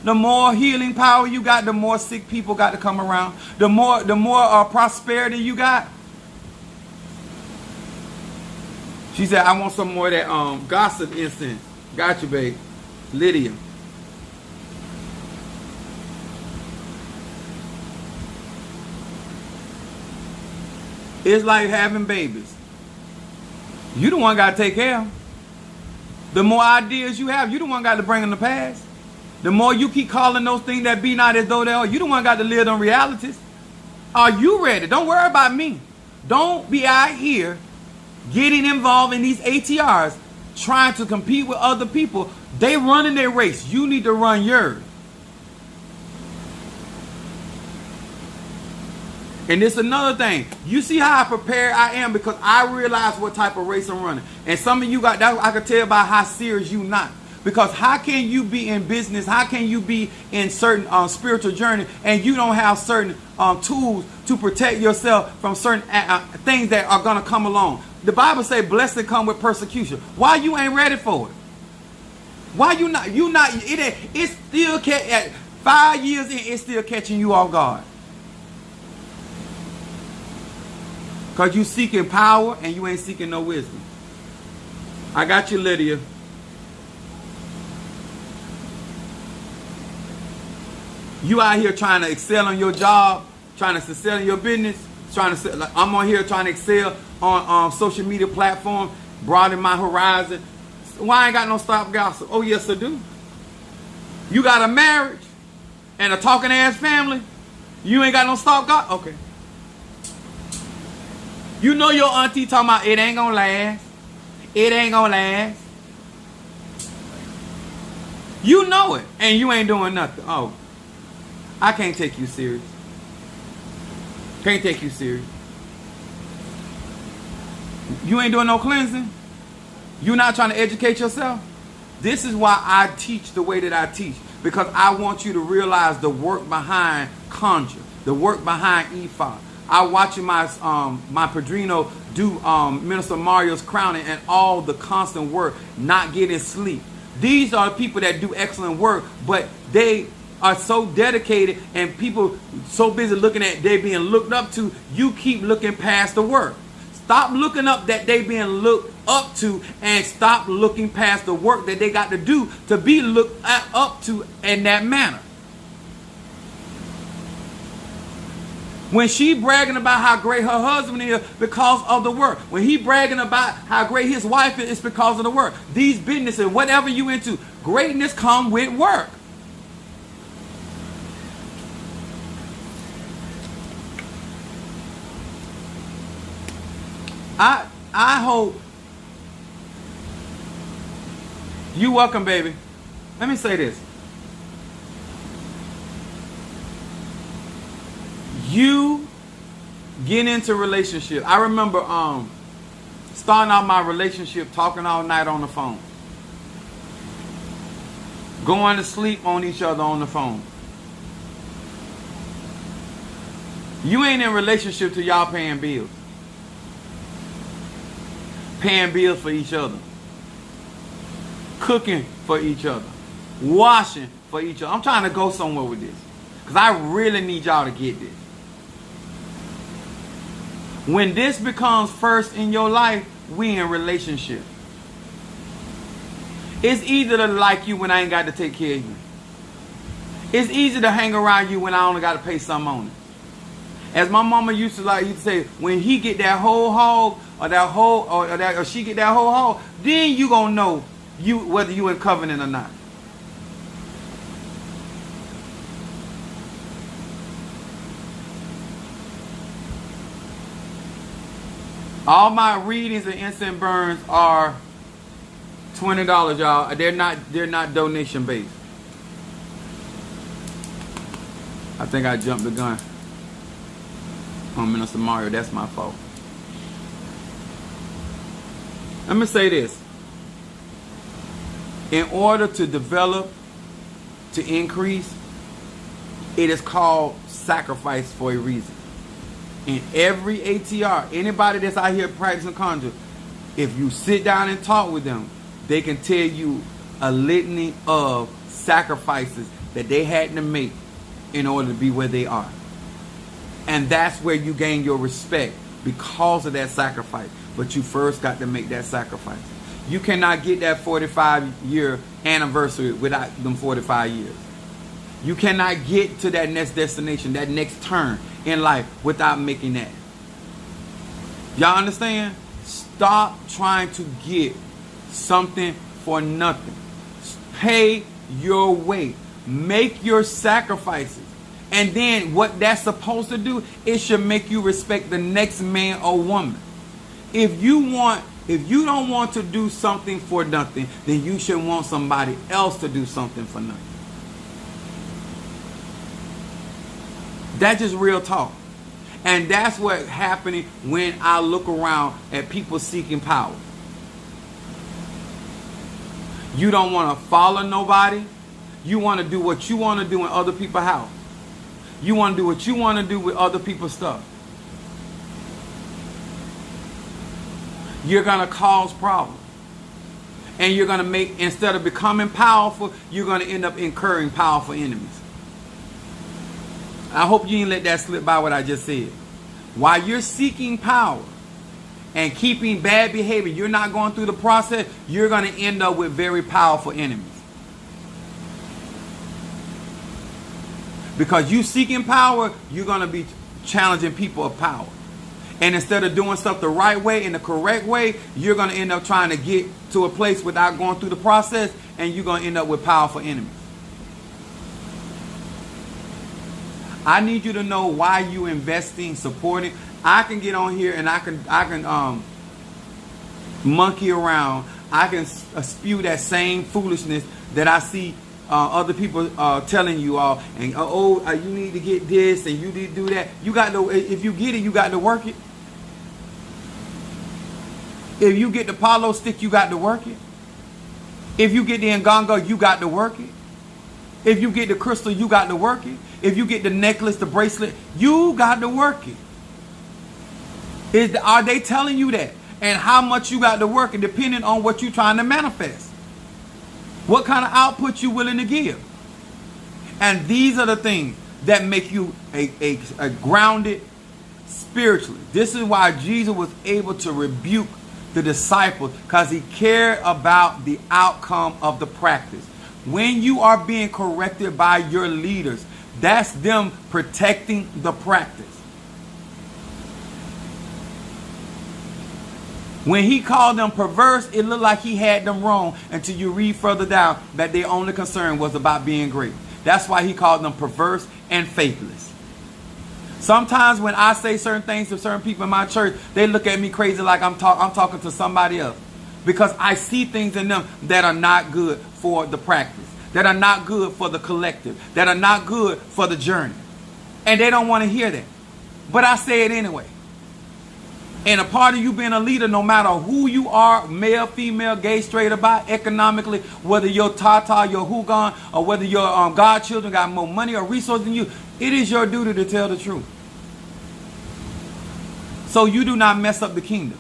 The more healing power you got, the more sick people got to come around. The more prosperity you got. She said, I want some more of that gossip incense. Got you, babe. Lydia. It's like having babies. You the one got to take care of them. The more ideas you have, you the one got to bring them to pass. The more you keep calling those things that be not as though they are, you the one got to live on realities. Are you ready? Don't worry about me. Don't be out here getting involved in these ATRs, trying to compete with other people. They running their race. You need to run yours. And it's another thing. You see how prepared I am because I realize what type of race I'm running. And some of you got that, I can tell by how serious you not. Because how can you be in business? How can you be in certain spiritual journey and you don't have certain tools to protect yourself from certain things that are going to come along? The Bible say blessing come with persecution. Why you ain't ready for it? Why you not? It's still at 5 years in, it's still catching you off guard. Because you seeking power and you ain't seeking no wisdom. I got you, Lydia. You out here trying to excel on your job, trying to excel in your business, I'm on here trying to excel on social media platforms, broaden my horizon. Why I ain't got no stop gossip? Oh, yes, I do. You got a marriage and a talking ass family. You ain't got no stop gossip? Okay. You know your auntie talking about it ain't gonna last. It ain't gonna last. You know it, and you ain't doing nothing. Oh, I can't take you serious. Can't take you serious. You ain't doing no cleansing. You not trying to educate yourself. This is why I teach the way that I teach. Because I want you to realize the work behind conjure. The work behind Ephod. I watching my Padrino do Minister Mario's crowning and all the constant work, not getting sleep. These are people that do excellent work, but they are so dedicated and people so busy looking at they being looked up to, you keep looking past the work. Stop looking up that they being looked up to and stop looking past the work that they got to do to be looked up to in that manner. When she bragging about how great her husband is because of the work. When he bragging about how great his wife is, it's because of the work. These businesses, whatever you into, greatness come with work. I hope you welcome, baby. Let me say this. You get into a relationship. I remember starting out my relationship talking all night on the phone. Going to sleep on each other on the phone. You ain't in a relationship till y'all paying bills. Paying bills for each other. Cooking for each other. Washing for each other. I'm trying to go somewhere with this. Because I really need y'all to get this. When this becomes first in your life, we in relationship. It's easy to like you when I ain't got to take care of you. It's easy to hang around you when I only got to pay something on it. As my mama used to say, when he get that whole hog or she get that whole hog, then you gonna know whether you in covenant or not. All my readings and incense burns are $20, y'all. They're not donation based. I think I jumped the gun on Minister Mario. That's my fault. Let me say this. In order to develop, to increase, it is called sacrifice for a reason. In every ATR, anybody that's out here practicing conjure, if you sit down and talk with them, they can tell you a litany of sacrifices that they had to make in order to be where they are. And that's where you gain your respect, because of that sacrifice. But you first got to make that sacrifice. You cannot get that 45-year anniversary without them 45 years. You cannot get to that next destination, that next turn in life without making that. Y'all understand? Stop trying to get something for nothing. Pay your way. Make your sacrifices. And then what that's supposed to do, it should make you respect the next man or woman. If you don't want to do something for nothing, then you should want somebody else to do something for nothing. That's just real talk. And that's what's happening when I look around at people seeking power. You don't want to follow nobody. You want to do what you want to do in other people's house. You want to do what you want to do with other people's stuff. You're going to cause problems. And you're going to make, instead of becoming powerful, you're going to end up incurring powerful enemies. I hope you didn't let that slip by what I just said. While you're seeking power and keeping bad behavior, you're not going through the process, you're going to end up with very powerful enemies. Because you seeking power, you're going to be challenging people of power. And instead of doing stuff the right way, in the correct way, you're going to end up trying to get to a place without going through the process, and you're going to end up with powerful enemies. I need you to know why you investing, supporting. I can get on here and I can monkey around. I can spew that same foolishness that I see other people telling you all. And you need to get this and you need to do that. You got to, if you get it, you got to work it. If you get the Palo stick, you got to work it. If you get the Ngongo, you got to work it. If you get the crystal, you got to work it. If you get the necklace, the bracelet, you got to work it. Are they telling you that? And how much you got to work it, depending on what you're trying to manifest. What kind of output you willing to give. And these are the things that make you a grounded spiritually. This is why Jesus was able to rebuke the disciples, because he cared about the outcome of the practice. When you are being corrected by your leaders, that's them protecting the practice. When he called them perverse, it looked like he had them wrong until you read further down that their only concern was about being great. That's why he called them perverse and faithless. Sometimes when I say certain things to certain people in my church, they look at me crazy like I'm talking to somebody else. Because I see things in them that are not good for the practice, that are not good for the collective, that are not good for the journey. And they don't want to hear that. But I say it anyway. And a part of you being a leader, no matter who you are, male, female, gay, straight, or bi, economically, whether you're Tata, you're Hugon, or whether your godchildren got more money or resources than you, it is your duty to tell the truth. So you do not mess up the kingdom.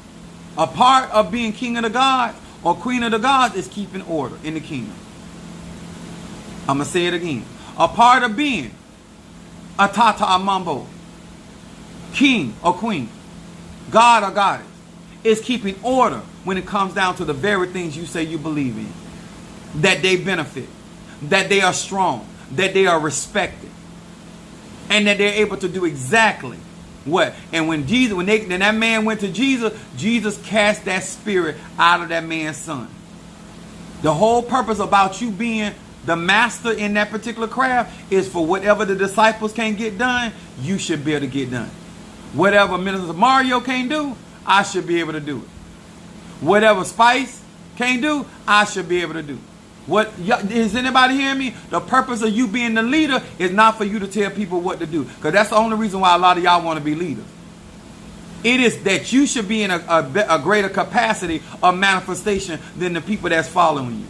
A part of being king of the gods or queen of the gods is keeping order in the kingdom. I'm going to say it again. A part of being a Tata Amambo, king or queen, God or goddess, is keeping order when it comes down to the very things you say you believe in. That they benefit, that they are strong, that they are respected, and that they're able to do exactly what? And when that man went to Jesus, Jesus cast that spirit out of that man's son. The whole purpose about you being the master in that particular craft is for whatever the disciples can't get done, you should be able to get done. Whatever Minister Mario can't do, I should be able to do it. Whatever Spice can't do, I should be able to do. Is anybody hearing me? The purpose of you being the leader is not for you to tell people what to do. Because that's the only reason why a lot of y'all want to be leaders. It is that you should be in a greater capacity of manifestation than the people that's following you.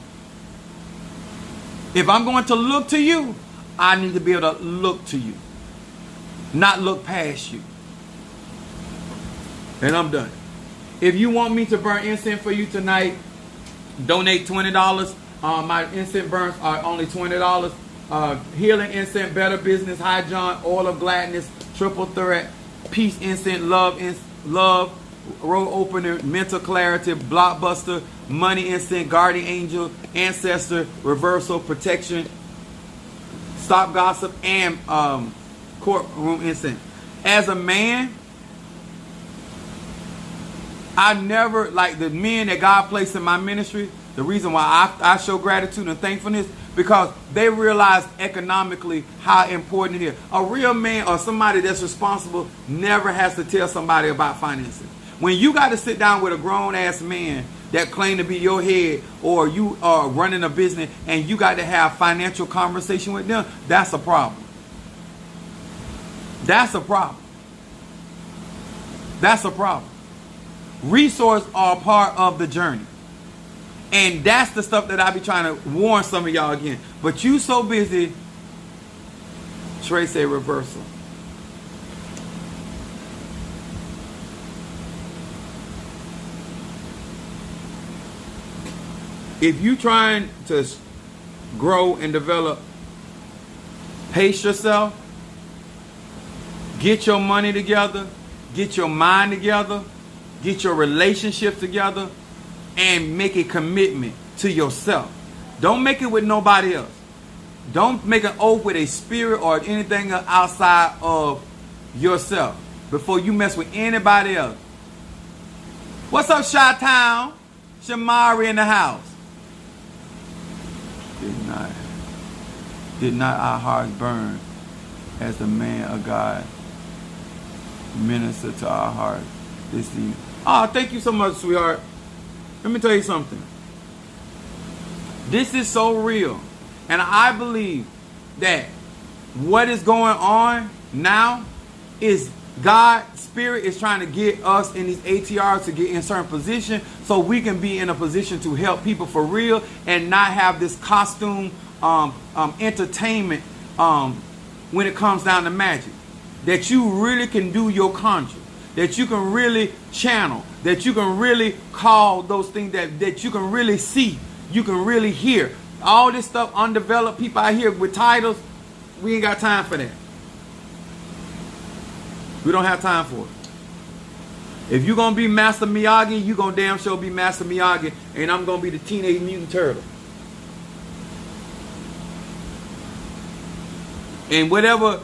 If I'm going to look to you, I need to be able to look to you, not look past you. And I'm done. If you want me to burn incense for you tonight, donate $20. My incense burns are only $20. Healing incense, Better Business, High John, Oil of Gladness, Triple Threat, Peace incense, love, road opener, mental clarity, blockbuster, money incense, guardian angel, ancestor, reversal, protection, stop gossip, and courtroom incense. As a man, I never, like the men that God placed in my ministry, the reason why I show gratitude and thankfulness, because they realize economically how important it is. A real man or somebody that's responsible never has to tell somebody about finances. When you got to sit down with a grown-ass man that claim to be your head, or you are running a business and you got to have financial conversation with them, that's a problem. That's a problem. That's a problem. Resources are a part of the journey. And that's the stuff that I be trying to warn some of y'all again. But you so busy. Trey said reversal. If you trying to grow and develop, pace yourself. Get your money together. Get your mind together. Get your relationships together. And make a commitment to yourself. Don't make it with nobody else. Don't make an oath with a spirit or anything outside of yourself before you mess with anybody else. What's up, Chi-Town? Shamari in the house. Did not our hearts burn as the man of God minister to our hearts this evening? Oh, thank you so much, sweetheart. Let me tell you something. This is so real. And I believe that what is going on now is God's Spirit is trying to get us in these ATRs to get in certain position so we can be in a position to help people for real and not have this costume entertainment when it comes down to magic. That you really can do your conjure. That you can really channel, that you can really call those things that you can really see, you can really hear. All this stuff, undeveloped people out here with titles, we ain't got time for that. We don't have time for it. If you're going to be Master Miyagi, you're going to damn sure be Master Miyagi, and I'm going to be the Teenage Mutant Turtle. And whatever...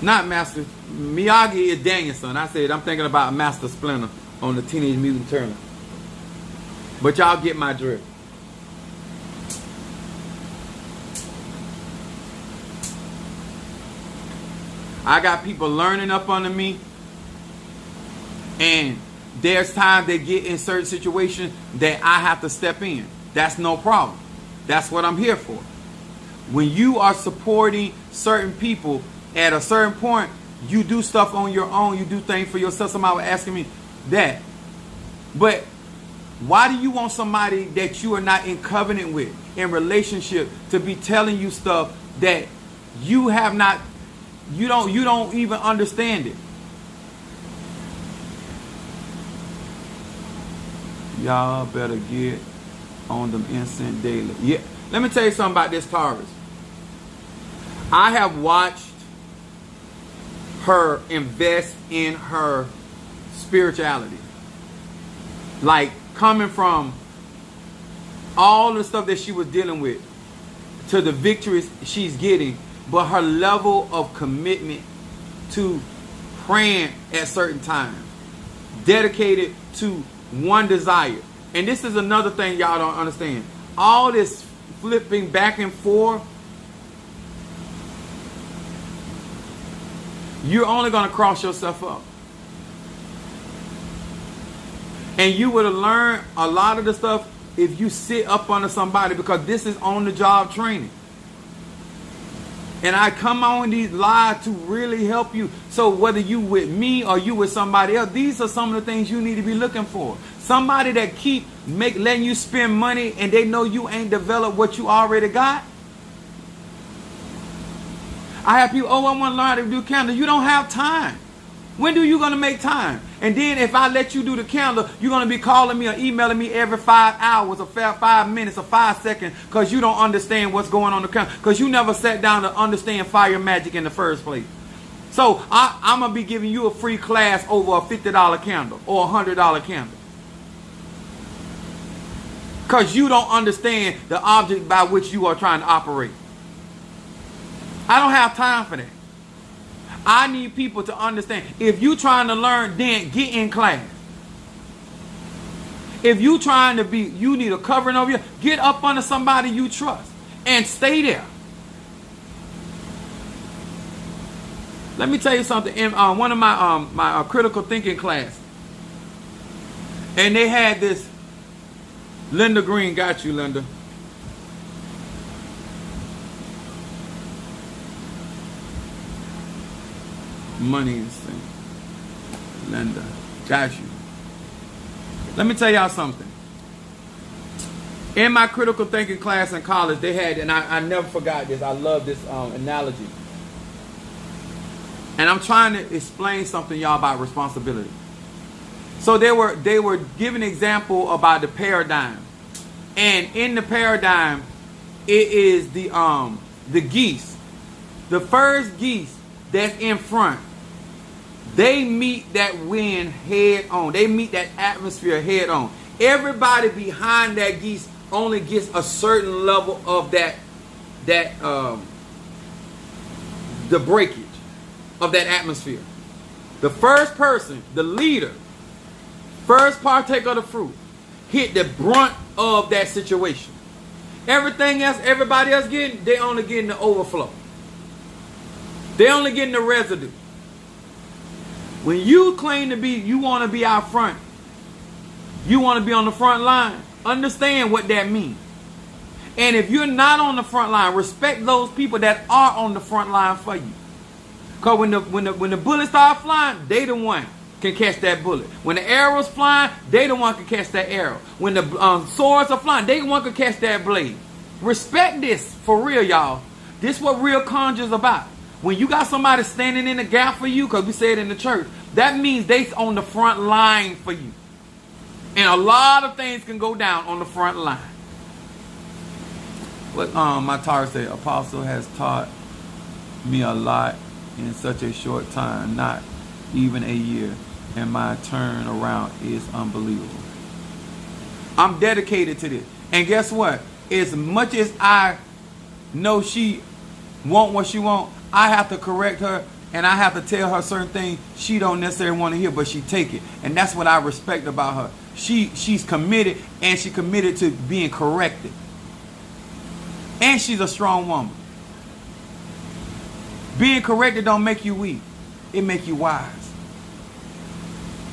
Not Master Miyagi is Danielson. I said I'm thinking about Master Splinter on the Teenage Mutant Turtle. But y'all get my drift. I got people learning up under me, and there's times they get in certain situations that I have to step in. That's no problem. That's what I'm here for. When you are supporting certain people, at a certain point, you do stuff on your own. You do things for yourself. Somebody was asking me that. But why do you want somebody that you are not in covenant with, in relationship, to be telling you stuff that you have not, you don't even understand it? Y'all better get on them incense daily. Yeah. Let me tell you something about this Taurus. I have watched her invest in her spirituality. Like coming from all the stuff that she was dealing with to the victories she's getting, but her level of commitment to praying at certain times, dedicated to one desire. And this is another thing y'all don't understand. All this flipping back and forth, you're only going to cross yourself up. And you would have learned a lot of the stuff if you sit up under somebody, because this is on the job training. And I come on these lives to really help you. So whether you with me or you with somebody else, these are some of the things you need to be looking for. Somebody that keep letting you spend money and they know you ain't developed what you already got. I have people, oh, I want to learn how to do candles. You don't have time. When do you going to make time? And then if I let you do the candle, you're going to be calling me or emailing me every 5 hours or 5 minutes or 5 seconds because you don't understand what's going on in the candle. Because you never sat down to understand fire magic in the first place. So I'm going to be giving you a free class over a $50 candle or a $100 candle. Because you don't understand the object by which you are trying to operate. I don't have time for that. I need people to understand. If you trying to learn, then get in class. If you trying to be, you need a covering over you, get up under somebody you trust and stay there. Let me tell you something. In one of my critical thinking class, and they had this. Linda Green, got you, Linda. Money instinct. Linda, got you. Let me tell y'all something. In my critical thinking class in college, they had, and I never forgot this. I love this analogy. And I'm trying to explain something y'all about responsibility. So they were giving an example about the paradigm. And in the paradigm, it is the geese. The first geese that's in front, they meet that wind head on. They meet that atmosphere head on. Everybody behind that geese only gets a certain level of the breakage of that atmosphere. The first person, the leader, first partaker of the fruit, hit the brunt of that situation. Everything else, everybody else getting, they only getting the overflow. They only getting the residue. When you claim to be, you want to be out front, you want to be on the front line, understand what that means. And if you're not on the front line, respect those people that are on the front line for you. Because when the bullets start flying, they the one can catch that bullet. When the arrows flying, they the one can catch that arrow. When the swords are flying, they the one can catch that blade. Respect this for real, y'all. This is what real conjure's about. When you got somebody standing in the gap for you, because we say it in the church, that means they on the front line for you. And a lot of things can go down on the front line. What my Tara said, Apostle has taught me a lot in such a short time, not even a year, and my turnaround is unbelievable. I'm dedicated to this. And guess what? As much as I know she want what she want, I have to correct her and I have to tell her certain things she don't necessarily want to hear, but she take it. And that's what I respect about her. She's committed, and she committed to being corrected. And she's a strong woman. Being corrected don't make you weak. It make you wise.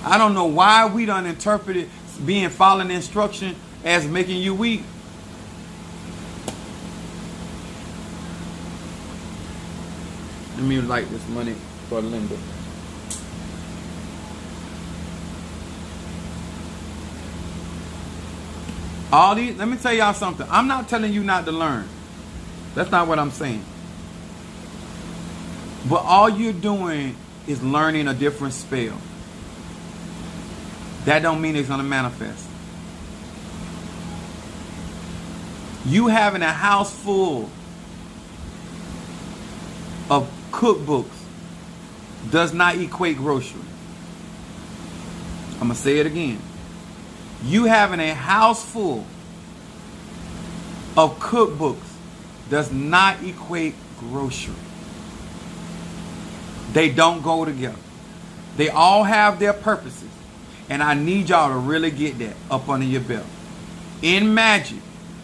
I don't know why we done interpreted being following instruction as making you weak. Let me light this money for Linda. All these, let me tell y'all something. I'm not telling you not to learn. That's not what I'm saying. But all you're doing is learning a different spell. That don't mean it's going to manifest. You having a house full of cookbooks does not equate grocery. I'm going to say it again. You having a house full of cookbooks does not equate grocery. They don't go together. They all have their purposes. And I need y'all to really get that up under your belt. In magic,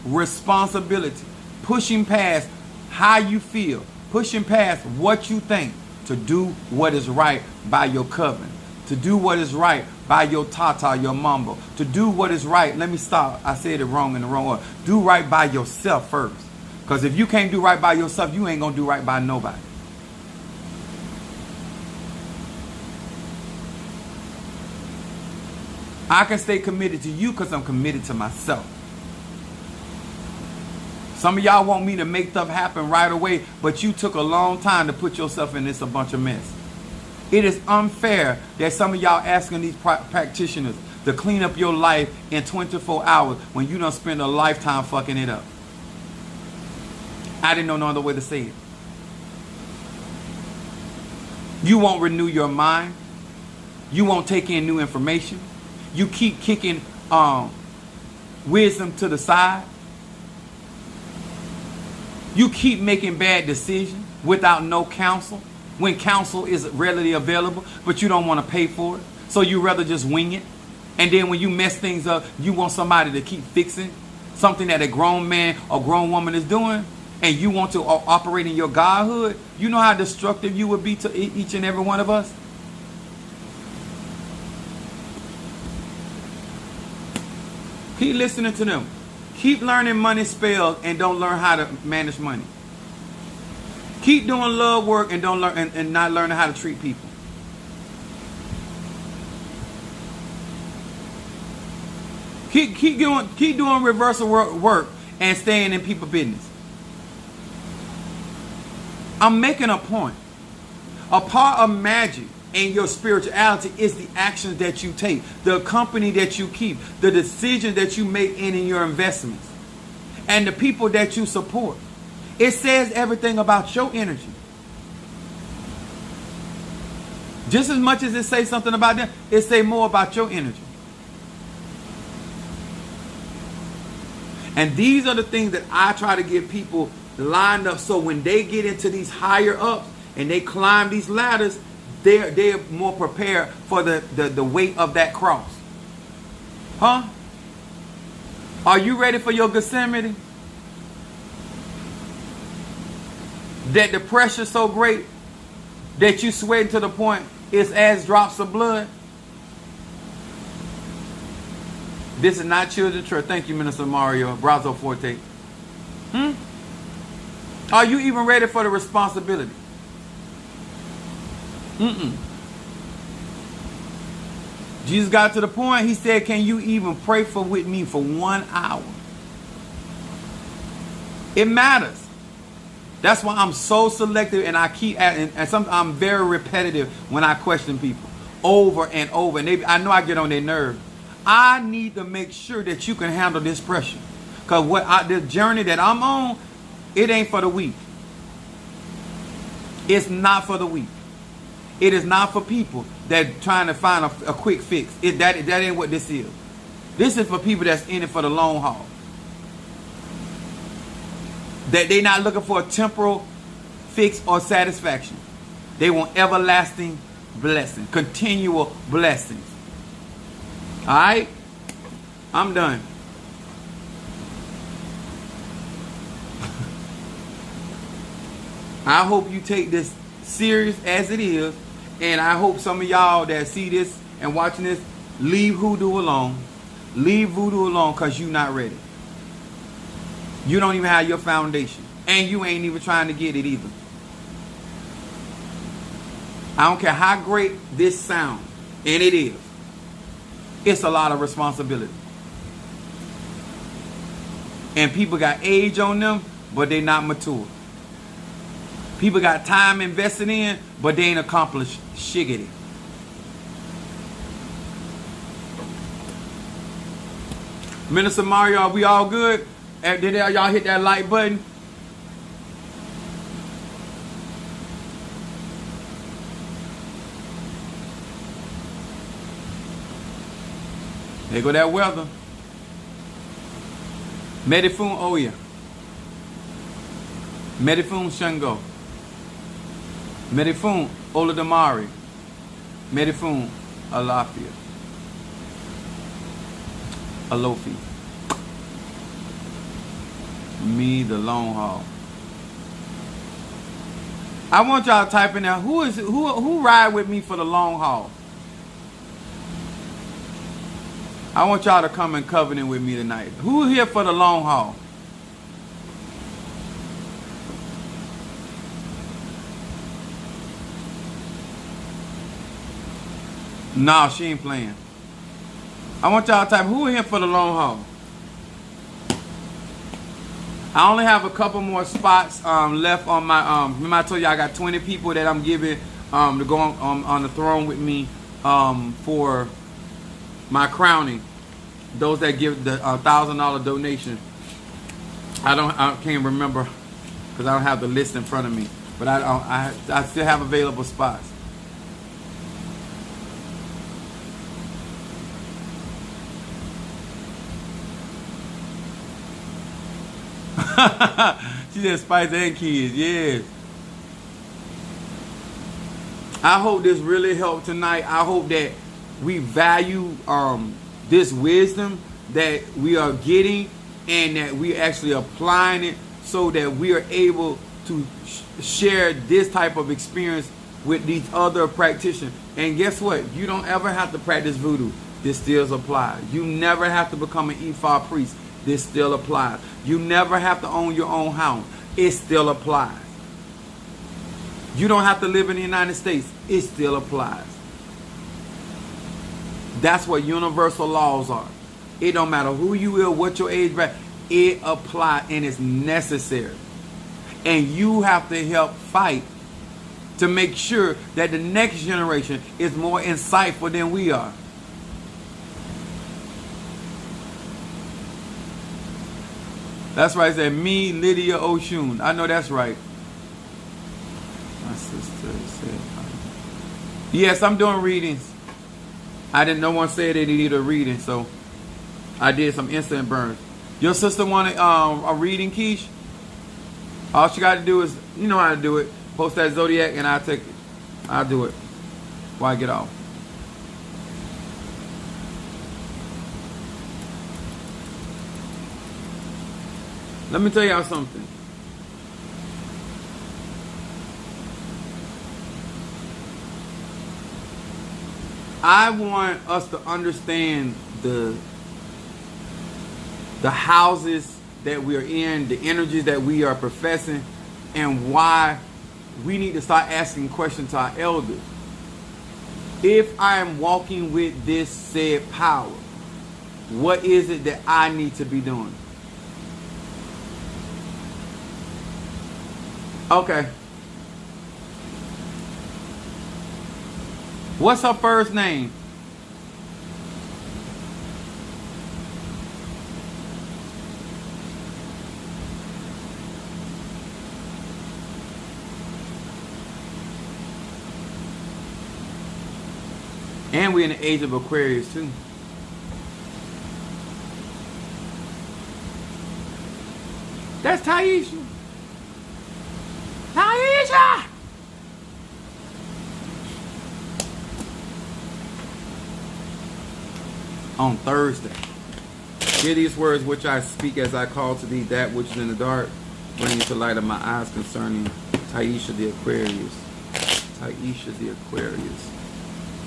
responsibility, pushing past how you feel, pushing past what you think, to do what is right by your coven, to do what is right by your tata, your mambo, to do what is right. Let me stop. I said it wrong in the wrong order. Do right by yourself first. Because if you can't do right by yourself, you ain't going to do right by nobody. I can stay committed to you because I'm committed to myself. Some of y'all want me to make stuff happen right away, but you took a long time to put yourself in this a bunch of mess. It is unfair that some of y'all asking these practitioners to clean up your life in 24 hours when you done spend a lifetime fucking it up. I didn't know no other way to say it. You won't renew your mind. You won't take in new information. You keep kicking wisdom to the side. You keep making bad decisions without no counsel, when counsel is readily available, but you don't want to pay for it. So you rather just wing it. And then when you mess things up, you want somebody to keep fixing something that a grown man or grown woman is doing, and you want to operate in your godhood. You know how destructive you would be to each and every one of us? Keep listening to them. Keep learning money spells and don't learn how to manage money. Keep doing love work and don't learn and not learning how to treat people. Keep doing reversal work and staying in people's business. I'm making a point. A part of magic and your spirituality is the actions that you take, the company that you keep, the decisions that you make in your investments, and the people that you support. It says everything about your energy. Just as much as it says something about them, it says more about your energy. And these are the things that I try to get people lined up so when they get into these higher ups and they climb these ladders, they're more prepared for the weight of that cross. Huh? Are you ready for your Gethsemane? That the pressure's so great that you sweat to the point it's as drops of blood? This is not Children's Church. Thank you, Minister Mario Brazo Forte. Are you even ready for the responsibility? Jesus got to the point, he said, can you even pray with me for 1 hour? It matters. That's why I'm so selective, and I keep and sometimes I'm very repetitive when I question people over and over. And I know I get on their nerves. I need to make sure that you can handle this pressure. Because the journey that I'm on, it ain't for the weak. It's not for the weak. It is not for people that trying to find a quick fix. That ain't what this is. This is for people that's in it for the long haul. That they're not looking for a temporal fix or satisfaction. They want everlasting blessing, continual blessings. All right? I'm done. I hope you take this serious as it is. And I hope some of y'all that see this and watching this, leave hoodoo alone. Leave voodoo alone because you're not ready. You don't even have your foundation. And you ain't even trying to get it either. I don't care how great this sounds. And it is. It's a lot of responsibility. And people got age on them, but they not mature. People got time invested in, but they ain't accomplished shiggity. Minister Mario, are we all good? Did y'all hit that like button? There go that weather. Medifun Oya. Medifun Shango. Medifun Oladamari. Medifun Alafia. Alofi. Me, the long haul. I want y'all to type in there, who ride with me for the long haul? I want y'all to come and covenant with me tonight. Who here for the long haul? No, she ain't playing. I want y'all to type, who in here for the long haul? I only have a couple more spots left on my, remember I told you I got 20 people that I'm giving to go on the throne with me for my crowning. Those that give the $1,000 donation. I can't remember because I don't have the list in front of me. But I still have available spots. She said Spice and kids, yes. I hope this really helped tonight. I hope that we value this wisdom that we are getting and that we actually applying it so that we are able to share this type of experience with these other practitioners. And guess what? You don't ever have to practice voodoo. This still applies. You never have to become an Ifa priest. This still applies. You never have to own your own house. It still applies. You don't have to live in the United States. It still applies. That's what universal laws are. It don't matter who you are, what your age bracket. It applies and it's necessary. And you have to help fight to make sure that the next generation is more insightful than we are. That's right. I said me, Lydia Oshun. I know that's right. My sister said, yes, I'm doing readings. I didn't. No one said they needed a reading, so I did some instant burns. Your sister wanted a reading, Keish? All she got to do is, you know how to do it. Post that Zodiac and I'll take it. I'll do it while I get off. Let me tell y'all something. I want us to understand the houses that we are in, the energies that we are professing, and why we need to start asking questions to our elders. If I am walking with this said power, what is it that I need to be doing? Okay. What's her first name? And we're in the age of Aquarius too. That's Taisha. Taisha! On Thursday. Hear these words which I speak as I call to thee that which is in the dark, bringing to light of my eyes concerning Taisha the Aquarius. Taisha the Aquarius.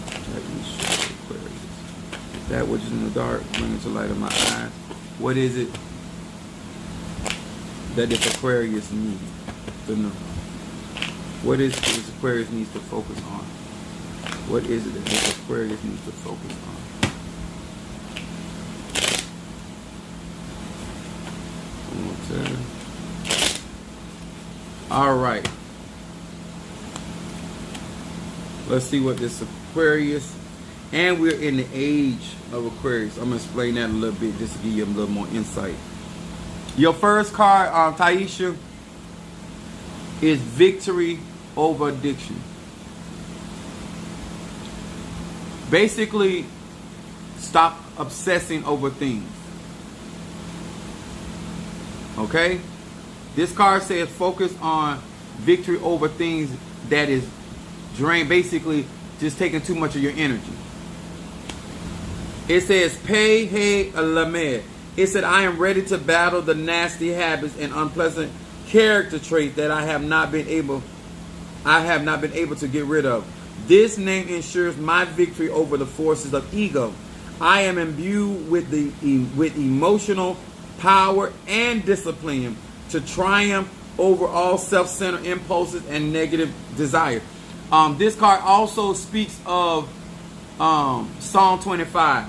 Taisha the Aquarius. That which is in the dark, bringing to light of my eyes. What is it that this Aquarius needs to know? What is it this Aquarius needs to focus on? What is it that this Aquarius needs to focus on? All right. Let's see what this Aquarius, and we're in the age of Aquarius. I'm gonna explain that a little bit just to give you a little more insight. Your first card, Taisha, is victory over addiction. Basically, stop obsessing over things. Okay? This card says focus on victory over things that is drain, basically just taking too much of your energy. It says pay hey lamed. It said I am ready to battle the nasty habits and unpleasant character traits that I have not been able to get rid of. This name ensures my victory over the forces of ego. I am imbued with emotional power and discipline to triumph over all self-centered impulses and negative desire. This card also speaks of Psalm 25.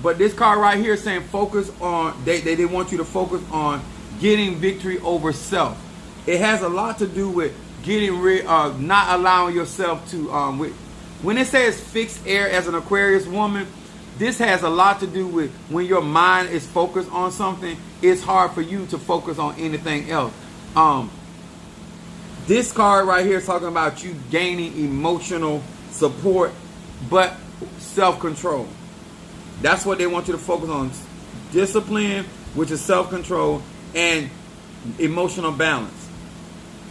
But this card right here is saying focus on, they want you to focus on getting victory over self. It has a lot to do with getting rid of, not allowing yourself to, when it says fixed air as an Aquarius woman, this has a lot to do with when your mind is focused on something, it's hard for you to focus on anything else. This card right here is talking about you gaining emotional support, but self-control. That's what they want you to focus on. Discipline, which is self-control, and emotional balance.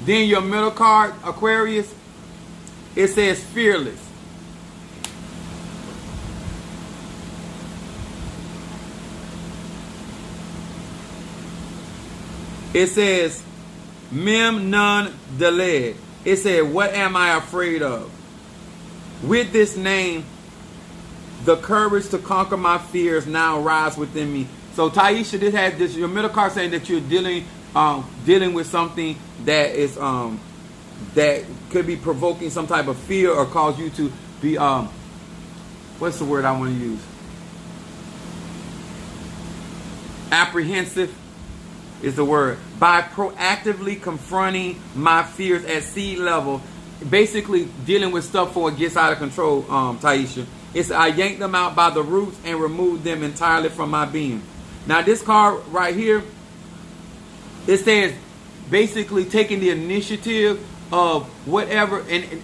Then your middle card, Aquarius, it says fearless. It says mem non deled. It said, what am I afraid of? With this name, the courage to conquer my fears now rise within me. So Taisha, this has this, your middle card saying that you're dealing with something that is that could be provoking some type of fear or cause you to be what's the word I want to use? Apprehensive is the word. By proactively confronting my fears at seed level, basically dealing with stuff before it gets out of control, Taisha. It's I yank them out by the roots and remove them entirely from my being. Now this card right here, it says basically taking the initiative of whatever, and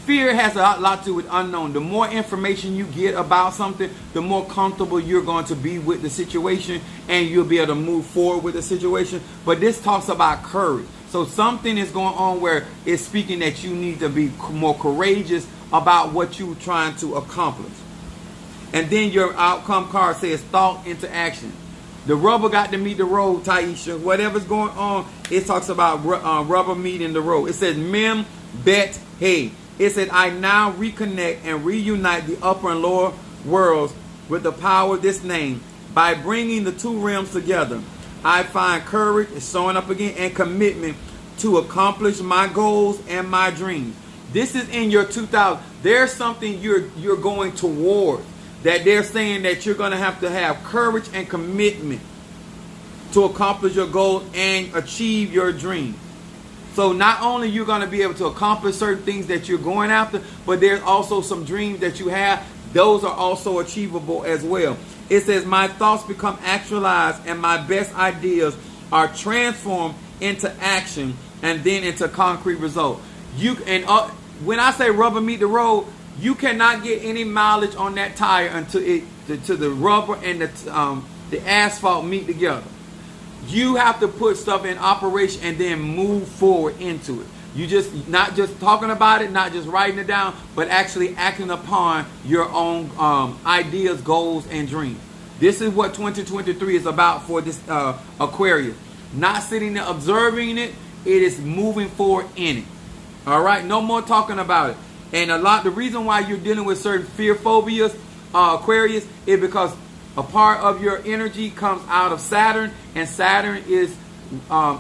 fear has a lot to do with unknown. The more information you get about something, the more comfortable you're going to be with the situation, and you'll be able to move forward with the situation. But this talks about courage. So something is going on where it's speaking that you need to be more courageous about what you're trying to accomplish. And then your outcome card says thought into action. The rubber got to meet the road, Taisha. Whatever's going on, it talks about rubber meeting the road. It says mem bet hey. It said, I now reconnect and reunite the upper and lower worlds with the power of this name. By bringing the two realms together, I find courage, it's showing up again, and commitment to accomplish my goals and my dreams. This is in your 2000. There's something you're going toward that they're saying that you're going to have courage and commitment to accomplish your goals and achieve your dreams. So not only you're going to be able to accomplish certain things that you're going after, but there's also some dreams that you have. Those are also achievable as well. It says, my thoughts become actualized and my best ideas are transformed into action and then into concrete result. When I say rubber meet the road, you cannot get any mileage on that tire until the rubber and the asphalt meet together. You have to put stuff in operation and then move forward into it. You just not just talking about it, not just writing it down, but actually acting upon your own ideas, goals, and dreams. This is what 2023 is about for this Aquarius. Not sitting there observing it, it is moving forward in it. All right, no more talking about it. And the reason why you're dealing with certain fear phobias, Aquarius, is because a part of your energy comes out of Saturn, and Saturn is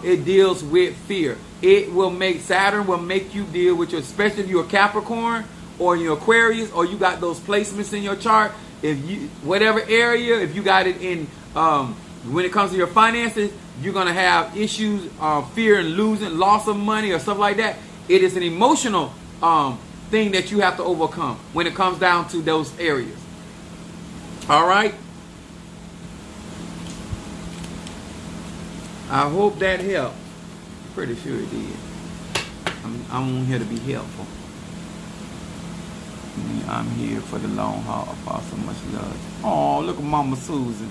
it deals with fear. Saturn will make you deal with especially if you're a Capricorn or you're Aquarius or you got those placements in your chart. Whatever area, if you got it in when it comes to your finances, you're gonna have issues, fear and loss of money or stuff like that. It is an emotional thing that you have to overcome when it comes down to those areas. All right. I hope that helped. Pretty sure it did. I'm here to be helpful. I'm here for the long haul. Apostle, much love. Oh, look at Mama Susan.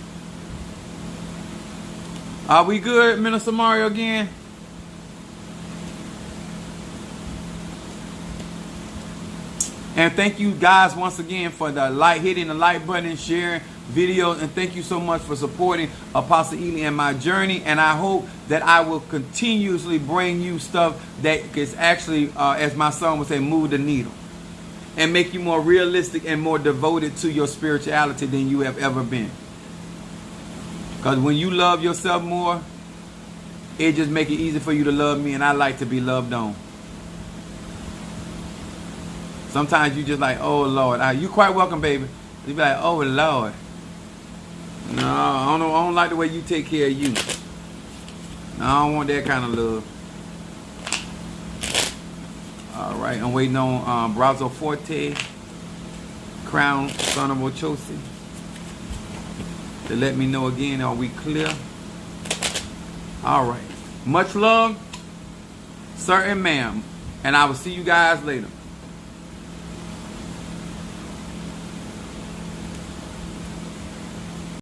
Are we good, Minister Mario, again? And thank you guys once again for hitting the like button and sharing videos, and thank you so much for supporting Apostle Ely and my journey. And I hope that I will continuously bring you stuff that is actually, as my son would say, move the needle and make you more realistic and more devoted to your spirituality than you have ever been. Because when you love yourself more, it just makes it easy for you to love me, and I like to be loved on. Sometimes you just like, oh Lord. You quite welcome, baby. You be like, oh Lord. No, I don't like the way you take care of you. No, I don't want that kind of love. All right, I'm waiting on Brazo Forte, Crown, son of Ochosi, to let me know again, are we clear? All right. Much love, sir and ma'am. And I will see you guys later.